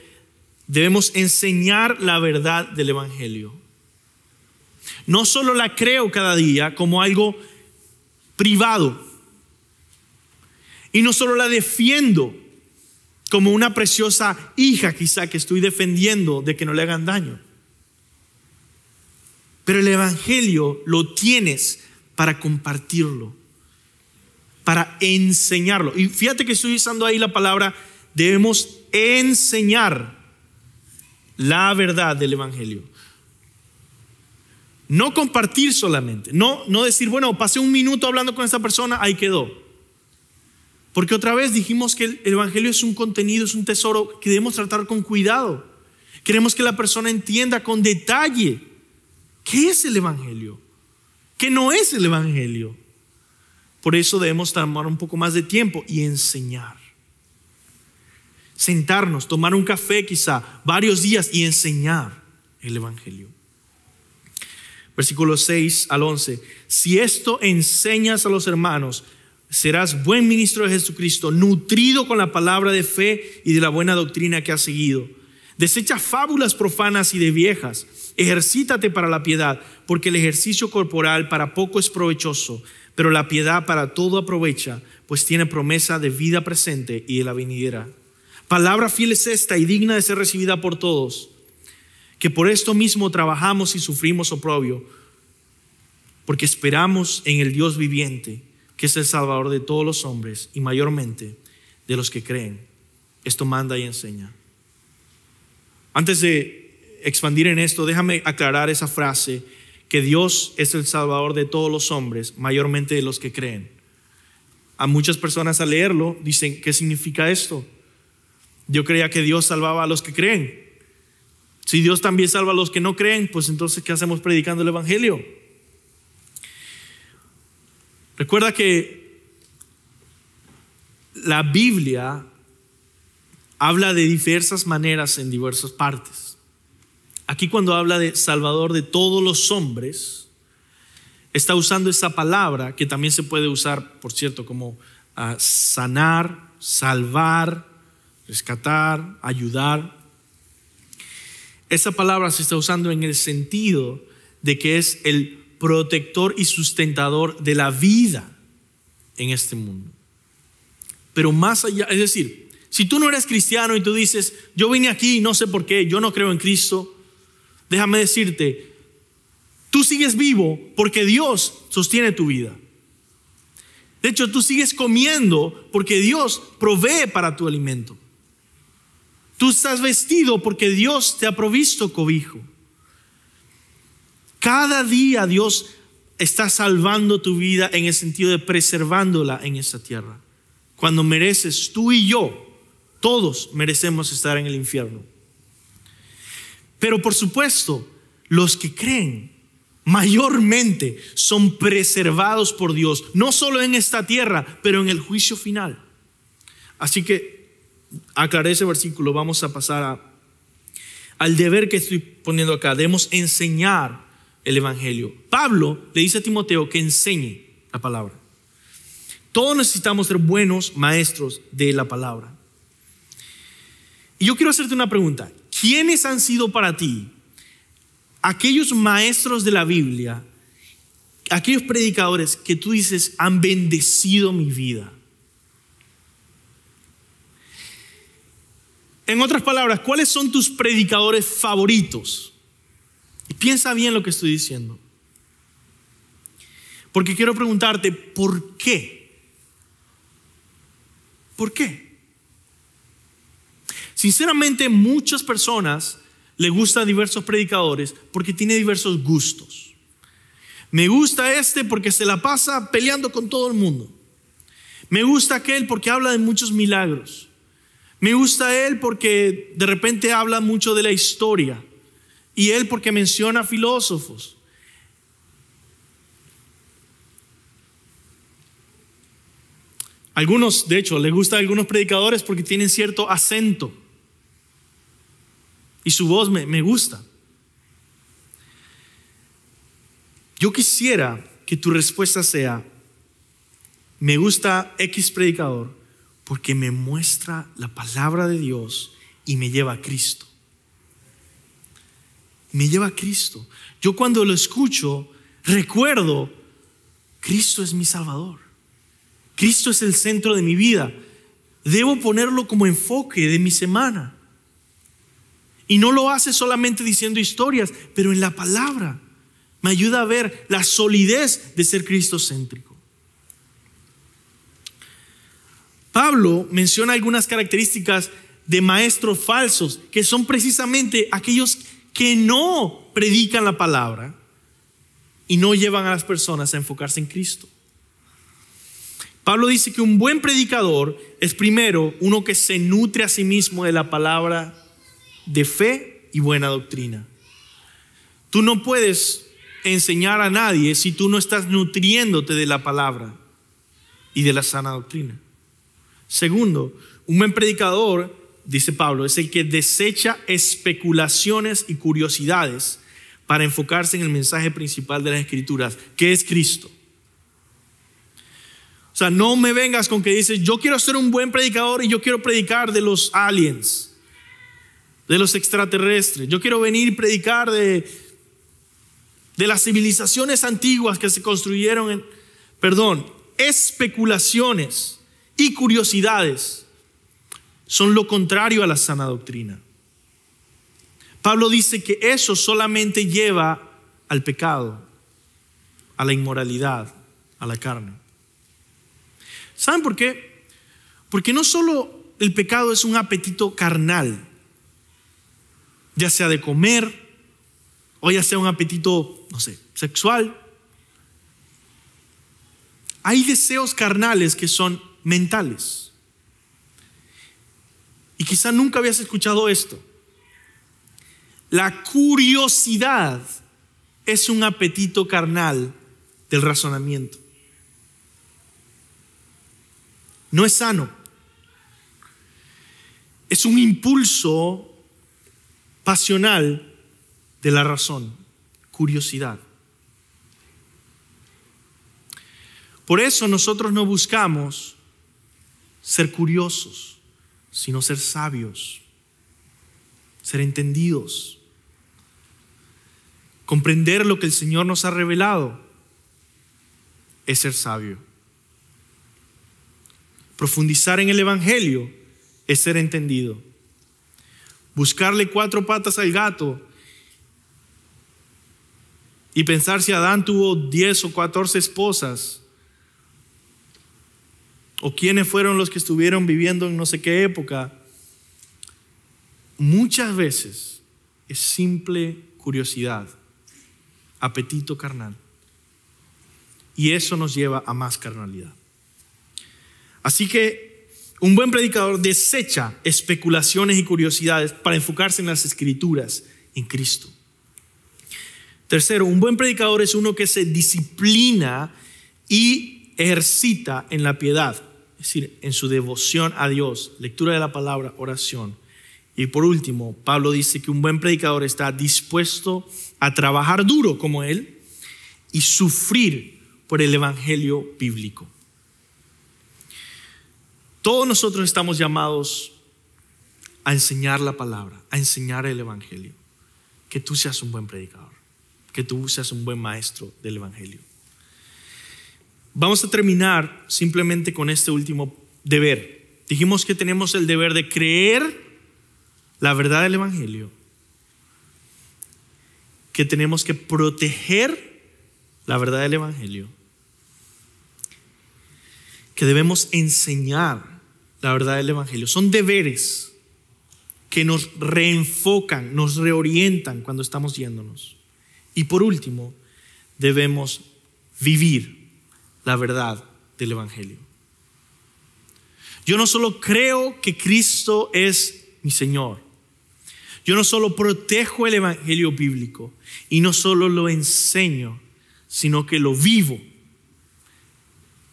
debemos enseñar la verdad del Evangelio. No solo la creo cada día como algo privado, y no solo la defiendo como una preciosa hija quizá que estoy defendiendo de que no le hagan daño, pero el Evangelio lo tienes para compartirlo, para enseñarlo. Y fíjate que estoy usando ahí la palabra, debemos enseñar la verdad del Evangelio. No compartir solamente, no decir, bueno, pasé un minuto hablando con esta persona, ahí quedó. Porque otra vez dijimos que el Evangelio es un contenido, es un tesoro que debemos tratar con cuidado. Queremos que la persona entienda con detalle qué es el Evangelio, qué no es el Evangelio. Por eso debemos tomar un poco más de tiempo y enseñar. Sentarnos, tomar un café quizá, varios días y enseñar el Evangelio. Versículos 6 al 11. Si esto enseñas a los hermanos, serás buen ministro de Jesucristo, nutrido con la palabra de fe y de la buena doctrina que has seguido. Desecha fábulas profanas y de viejas. Ejercítate para la piedad, porque el ejercicio corporal para poco es provechoso, pero la piedad para todo aprovecha, pues tiene promesa de vida presente y de la venidera. Palabra fiel es esta y digna de ser recibida por todos, que por esto mismo trabajamos y sufrimos oprobio, porque esperamos en el Dios viviente, que es el Salvador de todos los hombres y mayormente de los que creen. Esto manda y enseña. Antes de expandir en esto, déjame aclarar esa frase, que Dios es el Salvador de todos los hombres, mayormente de los que creen. A muchas personas al leerlo dicen, ¿qué significa esto? Yo creía que Dios salvaba a los que creen. Si Dios también salva a los que no creen, pues entonces ¿qué hacemos predicando el Evangelio? Recuerda que la Biblia habla de diversas maneras en diversas partes. Aquí cuando habla de Salvador de todos los hombres, está usando esa palabra que también se puede usar, por cierto, como sanar, salvar, rescatar, ayudar. Esa palabra se está usando en el sentido de que es el protector y sustentador de la vida en este mundo. Pero más allá, es decir, si tú no eres cristiano y tú dices, yo vine aquí y no sé por qué, yo no creo en Cristo, déjame decirte, tú sigues vivo porque Dios sostiene tu vida. De hecho, tú sigues comiendo porque Dios provee para tu alimento. Tú estás vestido porque Dios te ha provisto cobijo. Cada día Dios está salvando tu vida en el sentido de preservándola en esta tierra. Cuando mereces, tú y yo, todos merecemos estar en el infierno. Pero por supuesto, los que creen mayormente son preservados por Dios, no solo en esta tierra, pero en el juicio final. Así que aclaré ese versículo, vamos a pasar al deber que estoy poniendo acá. Debemos enseñar el evangelio. Pablo le dice a Timoteo que enseñe la palabra. Todos necesitamos ser buenos maestros de la palabra. Y yo quiero hacerte una pregunta. ¿Quiénes han sido para ti aquellos maestros de la Biblia, aquellos predicadores que tú dices han bendecido mi vida? En otras palabras, ¿cuáles son tus predicadores favoritos? Y piensa bien lo que estoy diciendo. Porque quiero preguntarte, ¿por qué? ¿Por qué? Sinceramente, muchas personas les gustan diversos predicadores porque tiene diversos gustos. Me gusta este porque se la pasa peleando con todo el mundo. Me gusta aquel porque habla de muchos milagros. Me gusta él porque de repente habla mucho de la historia. Y él porque menciona filósofos. Algunos, de hecho, les gusta a algunos predicadores porque tienen cierto acento. Y su voz me gusta. Yo quisiera que tu respuesta sea: me gusta X predicador porque me muestra la palabra de Dios y me lleva a Cristo. Me lleva a Cristo. Yo cuando lo escucho, recuerdo, Cristo es mi Salvador. Cristo es el centro de mi vida. Debo ponerlo como enfoque de mi semana. Y no lo hace solamente diciendo historias, pero en la palabra. Me ayuda a ver la solidez de ser cristocéntrico. Pablo menciona algunas características de maestros falsos, que son precisamente aquellos que no predican la palabra y no llevan a las personas a enfocarse en Cristo. Pablo dice que un buen predicador es primero uno que se nutre a sí mismo de la palabra de fe y buena doctrina. Tú no puedes enseñar a nadie si tú no estás nutriéndote de la palabra y de la sana doctrina. Segundo, un buen predicador, dice Pablo, es el que desecha especulaciones y curiosidades para enfocarse en el mensaje principal de las Escrituras, que es Cristo. O sea, no me vengas con que dices, yo quiero ser un buen predicador y yo quiero predicar de los aliens, de los extraterrestres. Yo quiero venir y predicar de las civilizaciones antiguas que se construyeron especulaciones y curiosidades son lo contrario a la sana doctrina. Pablo dice que eso solamente lleva al pecado, a la inmoralidad, a la carne. ¿Saben por qué? Porque no solo el pecado es un apetito carnal, ya sea de comer o ya sea un apetito, sexual. Hay deseos carnales que son mentales. Y quizá nunca habías escuchado esto. La curiosidad es un apetito carnal del razonamiento. No es sano. Es un impulso pasional de la razón, curiosidad. Por eso nosotros no buscamos ser curiosos, sino ser sabios, ser entendidos, comprender lo que el Señor nos ha revelado es ser sabio. Profundizar en el evangelio es ser entendido. Buscarle 4 patas al gato y pensar si Adán tuvo 10 o 14 esposas, o quiénes fueron los que estuvieron viviendo en no sé qué época, muchas veces es simple curiosidad apetito carnal. Y eso nos lleva a más carnalidad. Así que un buen predicador desecha especulaciones y curiosidades para enfocarse en las Escrituras, en Cristo. Tercero, un buen predicador es uno que se disciplina y ejercita en la piedad, es decir, en su devoción a Dios, lectura de la palabra, oración. Y por último, Pablo dice que un buen predicador está dispuesto a trabajar duro como él y sufrir por el evangelio bíblico. Todos nosotros estamos llamados a enseñar la palabra, a enseñar el evangelio. Que tú seas un buen predicador, que tú seas un buen maestro del evangelio. Vamos a terminar simplemente con este último deber. Dijimos que tenemos el deber de creer la verdad del evangelio, que tenemos que proteger la verdad del evangelio, que debemos enseñar la verdad del evangelio. Son deberes que nos reenfocan, nos reorientan cuando estamos yéndonos. Y por último, debemos vivir la verdad del evangelio. Yo no solo creo que Cristo es mi Señor, yo no solo protejo el evangelio bíblico y no solo lo enseño, sino que lo vivo.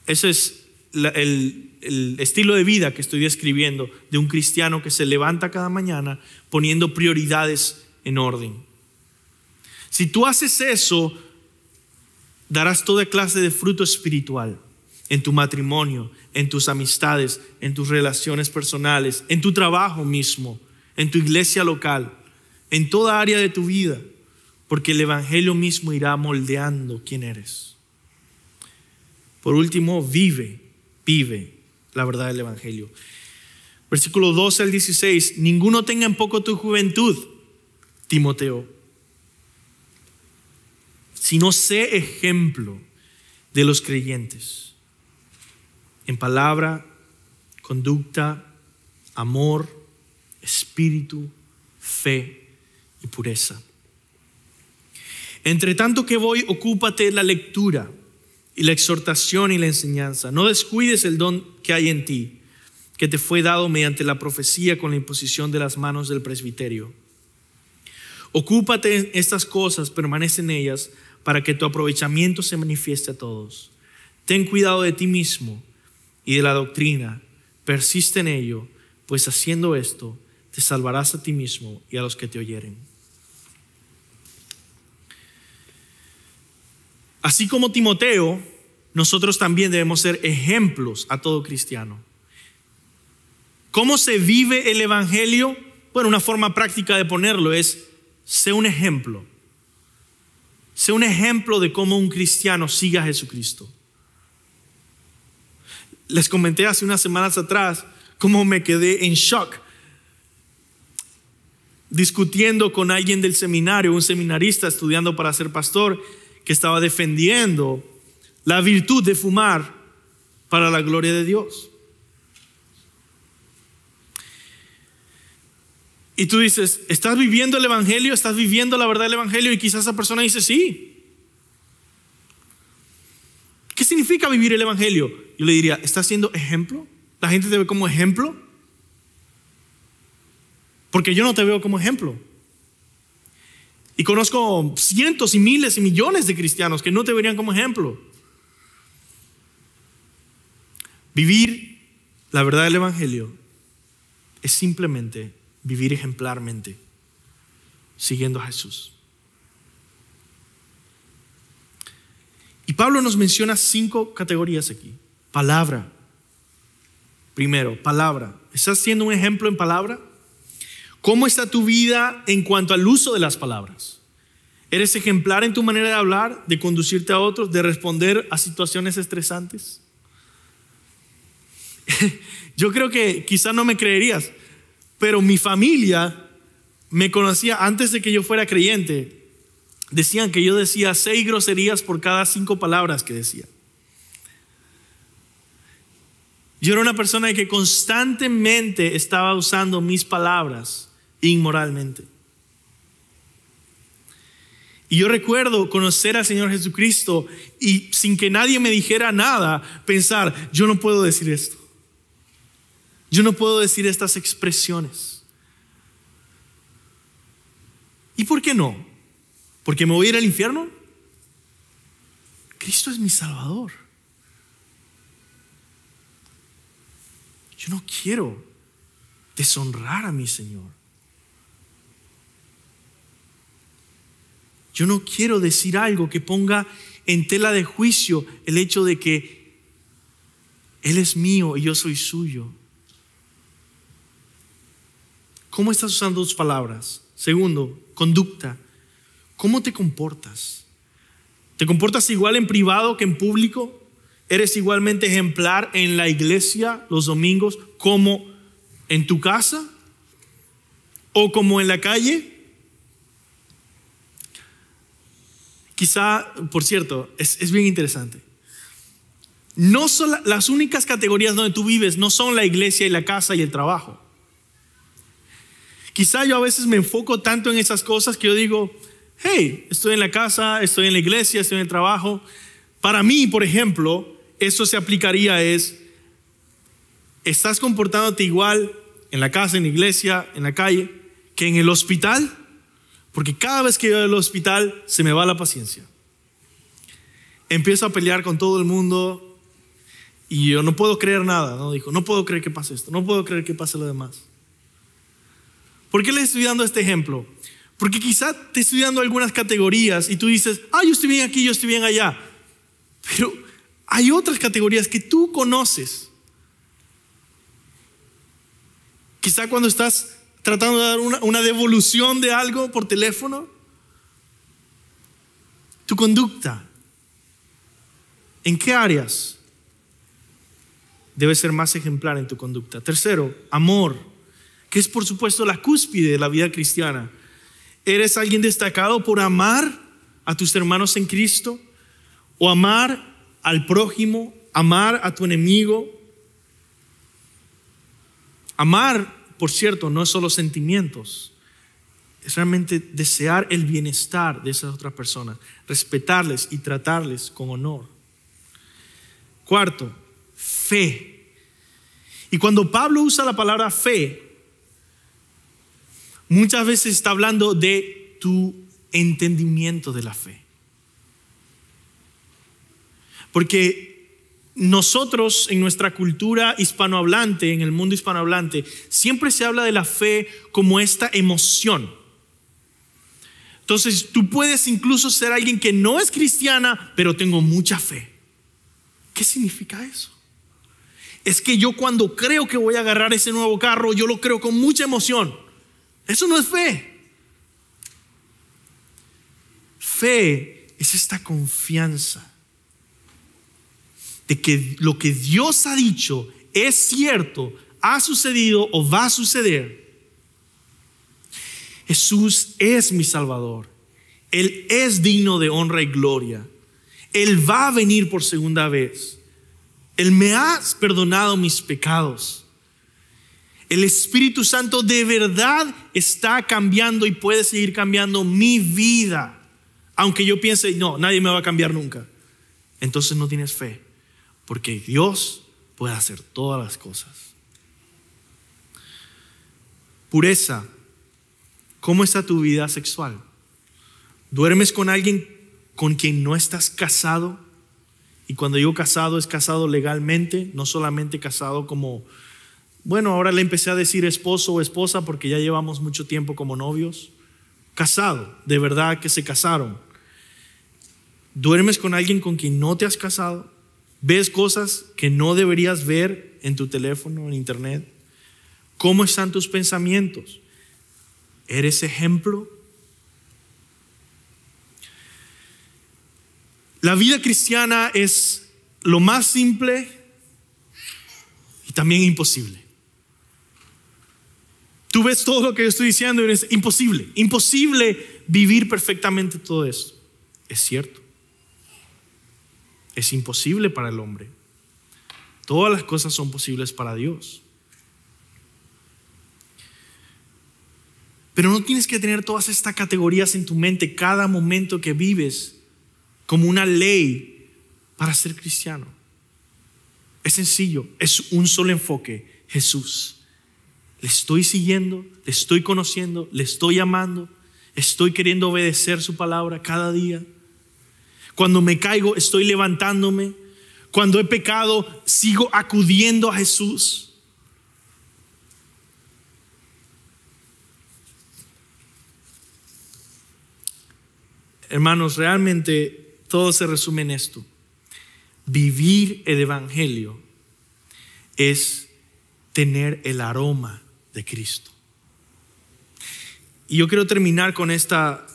Ese es el estilo de vida que estoy describiendo de un cristiano que se levanta cada mañana poniendo prioridades en orden. Si tú haces eso, darás toda clase de fruto espiritual en tu matrimonio, en tus amistades, en tus relaciones personales, en tu trabajo mismo, en tu iglesia local, en toda área de tu vida, porque el evangelio mismo irá moldeando quién eres. Por último, vive la verdad del evangelio. Versículo 12 al 16, ninguno tenga en poco tu juventud, Timoteo, sino sé ejemplo de los creyentes en palabra, conducta, amor, espíritu, fe y pureza. Entre tanto que voy, ocúpate de la lectura y la exhortación y la enseñanza. No descuides el don que hay en ti, que te fue dado mediante la profecía con la imposición de las manos del presbiterio. Ocúpate en estas cosas, permanece en ellas, para que tu aprovechamiento se manifieste a todos. Ten cuidado de ti mismo y de la doctrina, persiste en ello, pues haciendo esto te salvarás a ti mismo y a los que te oyeren. Así como Timoteo, nosotros también debemos ser ejemplos a todo cristiano. ¿Cómo se vive el evangelio? Bueno, una forma práctica de ponerlo es: sé un ejemplo. Sé un ejemplo de cómo un cristiano sigue a Jesucristo. Les comenté hace unas semanas atrás cómo me quedé en shock discutiendo con alguien del seminario, un seminarista estudiando para ser pastor, que estaba defendiendo la virtud de fumar para la gloria de Dios. Y tú dices, ¿estás viviendo el evangelio? ¿Estás viviendo la verdad del evangelio? Y quizás esa persona dice, sí. ¿Qué significa vivir el evangelio? Yo le diría, ¿estás siendo ejemplo? ¿La gente te ve como ejemplo? Porque yo no te veo como ejemplo. Y conozco cientos y miles y millones de cristianos que no te verían como ejemplo. Vivir la verdad del evangelio es simplemente vivir ejemplarmente, siguiendo a Jesús. Y Pablo nos menciona 5 categorías aquí. Palabra. Primero, palabra. ¿Estás siendo un ejemplo en palabra? ¿Cómo está tu vida en cuanto al uso de las palabras? ¿Eres ejemplar en tu manera de hablar, de conducirte a otros, de responder a situaciones estresantes? Yo creo que quizás no me creerías, pero mi familia me conocía antes de que yo fuera creyente. Decían que yo decía 6 groserías por cada 5 palabras que decía. Yo era una persona que constantemente estaba usando mis palabras inmoralmente. Y yo recuerdo conocer al Señor Jesucristo y sin que nadie me dijera nada, pensar, yo no puedo decir esto. Yo no puedo decir estas expresiones. ¿Y por qué no? ¿Porque me voy a ir al infierno? Cristo es mi Salvador. Yo no quiero deshonrar a mi Señor. Yo no quiero decir algo que ponga en tela de juicio el hecho de que Él es mío y yo soy suyo. ¿Cómo estás usando tus palabras? Segundo, conducta. ¿Cómo te comportas? ¿Te comportas igual en privado que en público? ¿Eres igualmente ejemplar en la iglesia los domingos como en tu casa o como en la calle? Quizá, por cierto, es bien interesante. No son las únicas categorías donde tú vives, no son la iglesia y la casa y el trabajo. Quizá yo a veces me enfoco tanto en esas cosas que yo digo, hey, estoy en la casa, estoy en la iglesia, estoy en el trabajo. Para mí, por ejemplo, eso se aplicaría ¿estás comportándote igual en la casa, en la iglesia, en la calle, que en el hospital? Porque cada vez que voy al hospital se me va la paciencia. Empiezo a pelear con todo el mundo y yo no puedo creer nada, ¿no? Dijo, no puedo creer que pase esto, no puedo creer que pase lo demás. ¿Por qué les estoy dando este ejemplo? Porque quizá te estoy dando algunas categorías y tú dices, yo estoy bien aquí, yo estoy bien allá. Pero hay otras categorías que tú conoces. Quizá cuando estás tratando de dar una devolución de algo por teléfono, tu conducta, ¿en qué áreas debes ser más ejemplar en tu conducta? Tercero, amor, que es por supuesto la cúspide de la vida cristiana. ¿Eres alguien destacado por amar a tus hermanos en Cristo? ¿O amar al prójimo? ¿Amar a tu enemigo? Amar, por cierto, no es solo sentimientos. Es realmente desear el bienestar de esas otras personas. Respetarles y tratarles con honor. Cuarto, fe. Y cuando Pablo usa la palabra fe, muchas veces está hablando de tu entendimiento de la fe. Porque nosotros en nuestra cultura hispanohablante, en el mundo hispanohablante, siempre se habla de la fe como esta emoción. Entonces tú puedes incluso ser alguien que no es cristiana, pero tengo mucha fe. ¿Qué significa eso? Es que yo cuando creo que voy a agarrar ese nuevo carro, yo lo creo con mucha emoción. Eso no es fe. Fe es esta confianza de que lo que Dios ha dicho es cierto, ha sucedido o va a suceder. Jesús es mi Salvador. Él es digno de honra y gloria. Él va a venir por segunda vez. Él me ha perdonado mis pecados. El Espíritu Santo de verdad está cambiando y puede seguir cambiando mi vida. Aunque yo piense, no, nadie me va a cambiar nunca. Entonces no tienes fe. Porque Dios puede hacer todas las cosas. Pureza. ¿Cómo está tu vida sexual? ¿Duermes con alguien con quien no estás casado? Y cuando digo casado, es casado legalmente, no solamente casado como, bueno, ahora le empecé a decir esposo o esposa porque ya llevamos mucho tiempo como novios. Casado, de verdad que se casaron. ¿Duermes con alguien con quien no te has casado? ¿Ves cosas que no deberías ver en tu teléfono, en internet? ¿Cómo están tus pensamientos? ¿Eres ejemplo? La vida cristiana es lo más simple y también imposible. Tú ves todo lo que yo estoy diciendo y es imposible. Imposible vivir perfectamente todo esto. Es cierto. Es imposible para el hombre. Todas las cosas son posibles para Dios. Pero no tienes que tener todas estas categorías en tu mente cada momento que vives como una ley para ser cristiano. Es sencillo, es un solo enfoque: Jesús. Le estoy siguiendo, le estoy conociendo, le estoy amando, estoy queriendo obedecer su palabra cada día. Cuando me caigo, estoy levantándome. Cuando he pecado, sigo acudiendo a Jesús. Hermanos, realmente todo se resume en esto: vivir el evangelio es tener el aroma de Cristo. Y yo quiero terminar con esta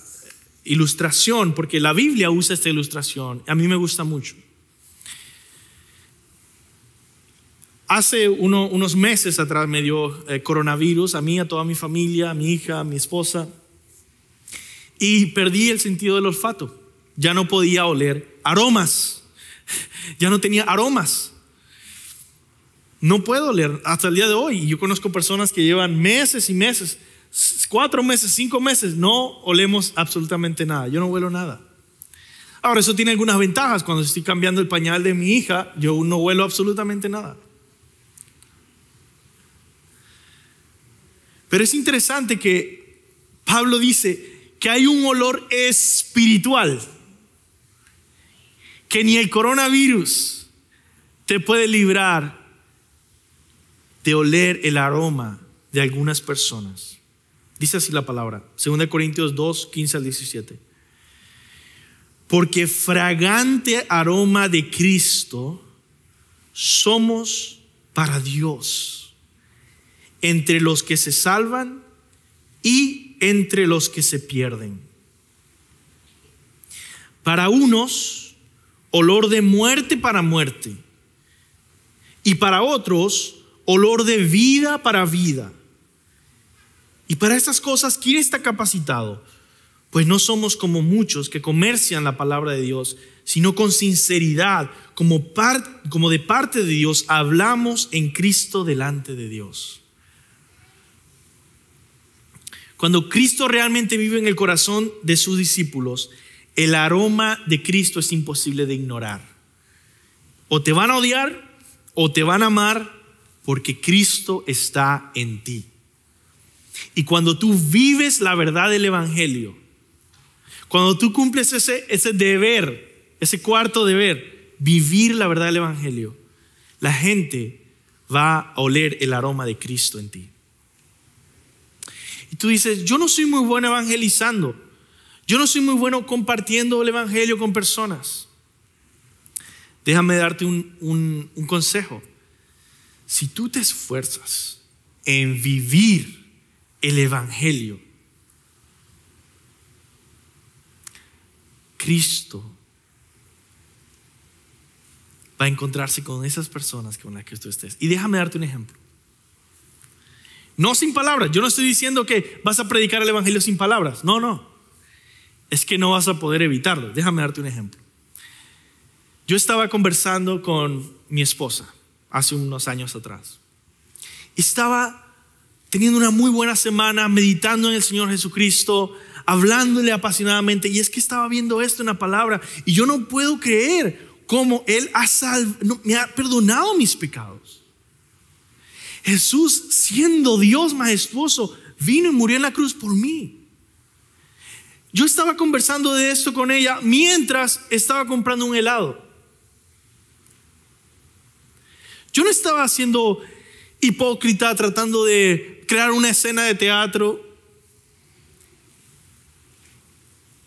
ilustración, porque la Biblia usa esta ilustración. A mí me gusta mucho. Hace unos meses atrás me dio coronavirus a mí, a toda mi familia, a mi hija, a mi esposa, y perdí el sentido del olfato. Ya no podía oler aromas, ya no tenía aromas. No puedo oler hasta el día de hoy. Yo conozco personas que llevan meses y meses, 4 meses, 5 meses, no olemos absolutamente nada. Yo no huelo nada. Ahora, eso tiene algunas ventajas. Cuando estoy cambiando el pañal de mi hija, yo no huelo absolutamente nada. Pero es interesante que Pablo dice que hay un olor espiritual que ni el coronavirus te puede librar de oler el aroma de algunas personas. Dice así la palabra, 2 Corintios 2, 15 al 17. Porque fragante aroma de Cristo somos para Dios, entre los que se salvan y entre los que se pierden. Para unos, olor de muerte para muerte, y para otros, olor de vida para vida. Y para estas cosas, ¿quién está capacitado? Pues no somos como muchos que comercian la palabra de Dios, sino con sinceridad, como de parte de Dios, hablamos en Cristo delante de Dios. Cuando Cristo realmente vive en el corazón de sus discípulos, el aroma de Cristo es imposible de ignorar. O te van a odiar o te van a amar, porque Cristo está en ti. Y cuando tú vives la verdad del evangelio, cuando tú cumples ese deber, ese cuarto deber, vivir la verdad del evangelio, la gente va a oler el aroma de Cristo en ti. Y tú dices, yo no soy muy bueno evangelizando, yo no soy muy bueno compartiendo el evangelio con personas. Déjame darte un consejo. Si tú te esfuerzas en vivir el evangelio, Cristo va a encontrarse con esas personas con las que tú estés. Y déjame darte un ejemplo. No sin palabras. Yo no estoy diciendo que vas a predicar el evangelio sin palabras. No. Es que no vas a poder evitarlo. Déjame darte un ejemplo. Yo estaba conversando con mi esposa hace unos años atrás. Estaba teniendo una muy buena semana, meditando en el Señor Jesucristo, hablándole apasionadamente. Y es que estaba viendo esto en la palabra y yo no puedo creer cómo Él me ha perdonado mis pecados. Jesús, siendo Dios majestuoso, vino y murió en la cruz por mí. Yo estaba conversando de esto con ella mientras estaba comprando un helado. Yo no estaba siendo hipócrita tratando de crear una escena de teatro.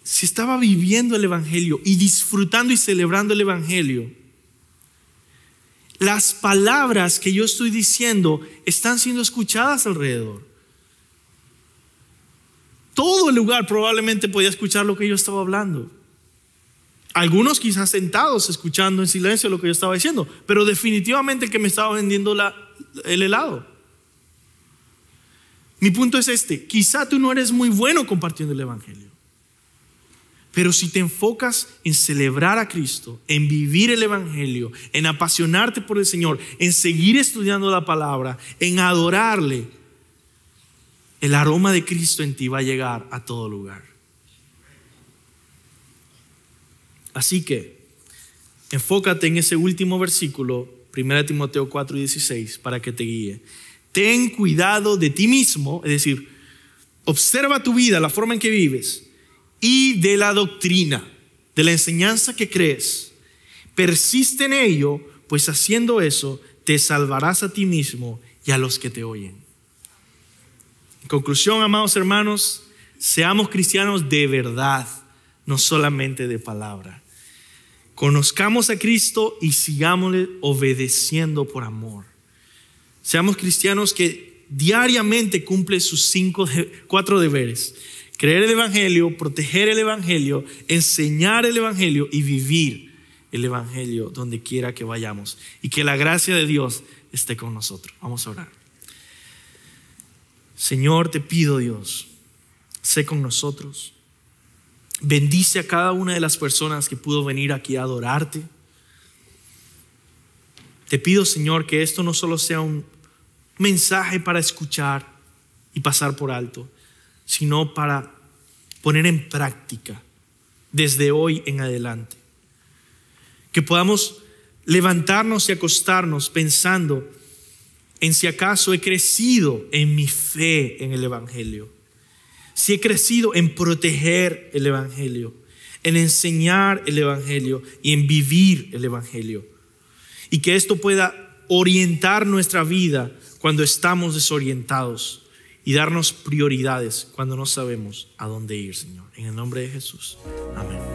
Si estaba viviendo el evangelio y disfrutando y celebrando el evangelio, las palabras que yo estoy diciendo están siendo escuchadas alrededor. Todo el lugar probablemente podía escuchar lo que yo estaba hablando. Algunos quizás sentados escuchando en silencio lo que yo estaba diciendo, pero definitivamente el que me estaba vendiendo el helado. Mi punto es este: quizá tú no eres muy bueno compartiendo el evangelio, pero si te enfocas en celebrar a Cristo, en vivir el evangelio, en apasionarte por el Señor, en seguir estudiando la palabra, en adorarle, el aroma de Cristo en ti va a llegar a todo lugar. Así que enfócate en ese último versículo, 1 Timoteo 4:16, para que te guíe. Ten cuidado de ti mismo, es decir, observa tu vida, la forma en que vives, y de la doctrina, de la enseñanza que crees. Persiste en ello, pues haciendo eso te salvarás a ti mismo y a los que te oyen. En conclusión, amados hermanos, seamos cristianos de verdad, no solamente de palabra. Conozcamos a Cristo y sigámosle obedeciendo por amor. Seamos cristianos que diariamente cumplen sus 4 deberes: creer el Evangelio, proteger el Evangelio, enseñar el Evangelio y vivir el Evangelio donde quiera que vayamos. Y que la gracia de Dios esté con nosotros. Vamos a orar. Señor, te pido, Dios, sé con nosotros. Bendice a cada una de las personas que pudo venir aquí a adorarte. Te pido, Señor, que esto no solo sea un mensaje para escuchar y pasar por alto, sino para poner en práctica desde hoy en adelante. Que podamos levantarnos y acostarnos pensando en si acaso he crecido en mi fe en el Evangelio, si he crecido en proteger el Evangelio, en enseñar el Evangelio y en vivir el Evangelio. Y que esto pueda orientar nuestra vida cuando estamos desorientados y darnos prioridades cuando no sabemos a dónde ir, Señor. En el nombre de Jesús. Amén.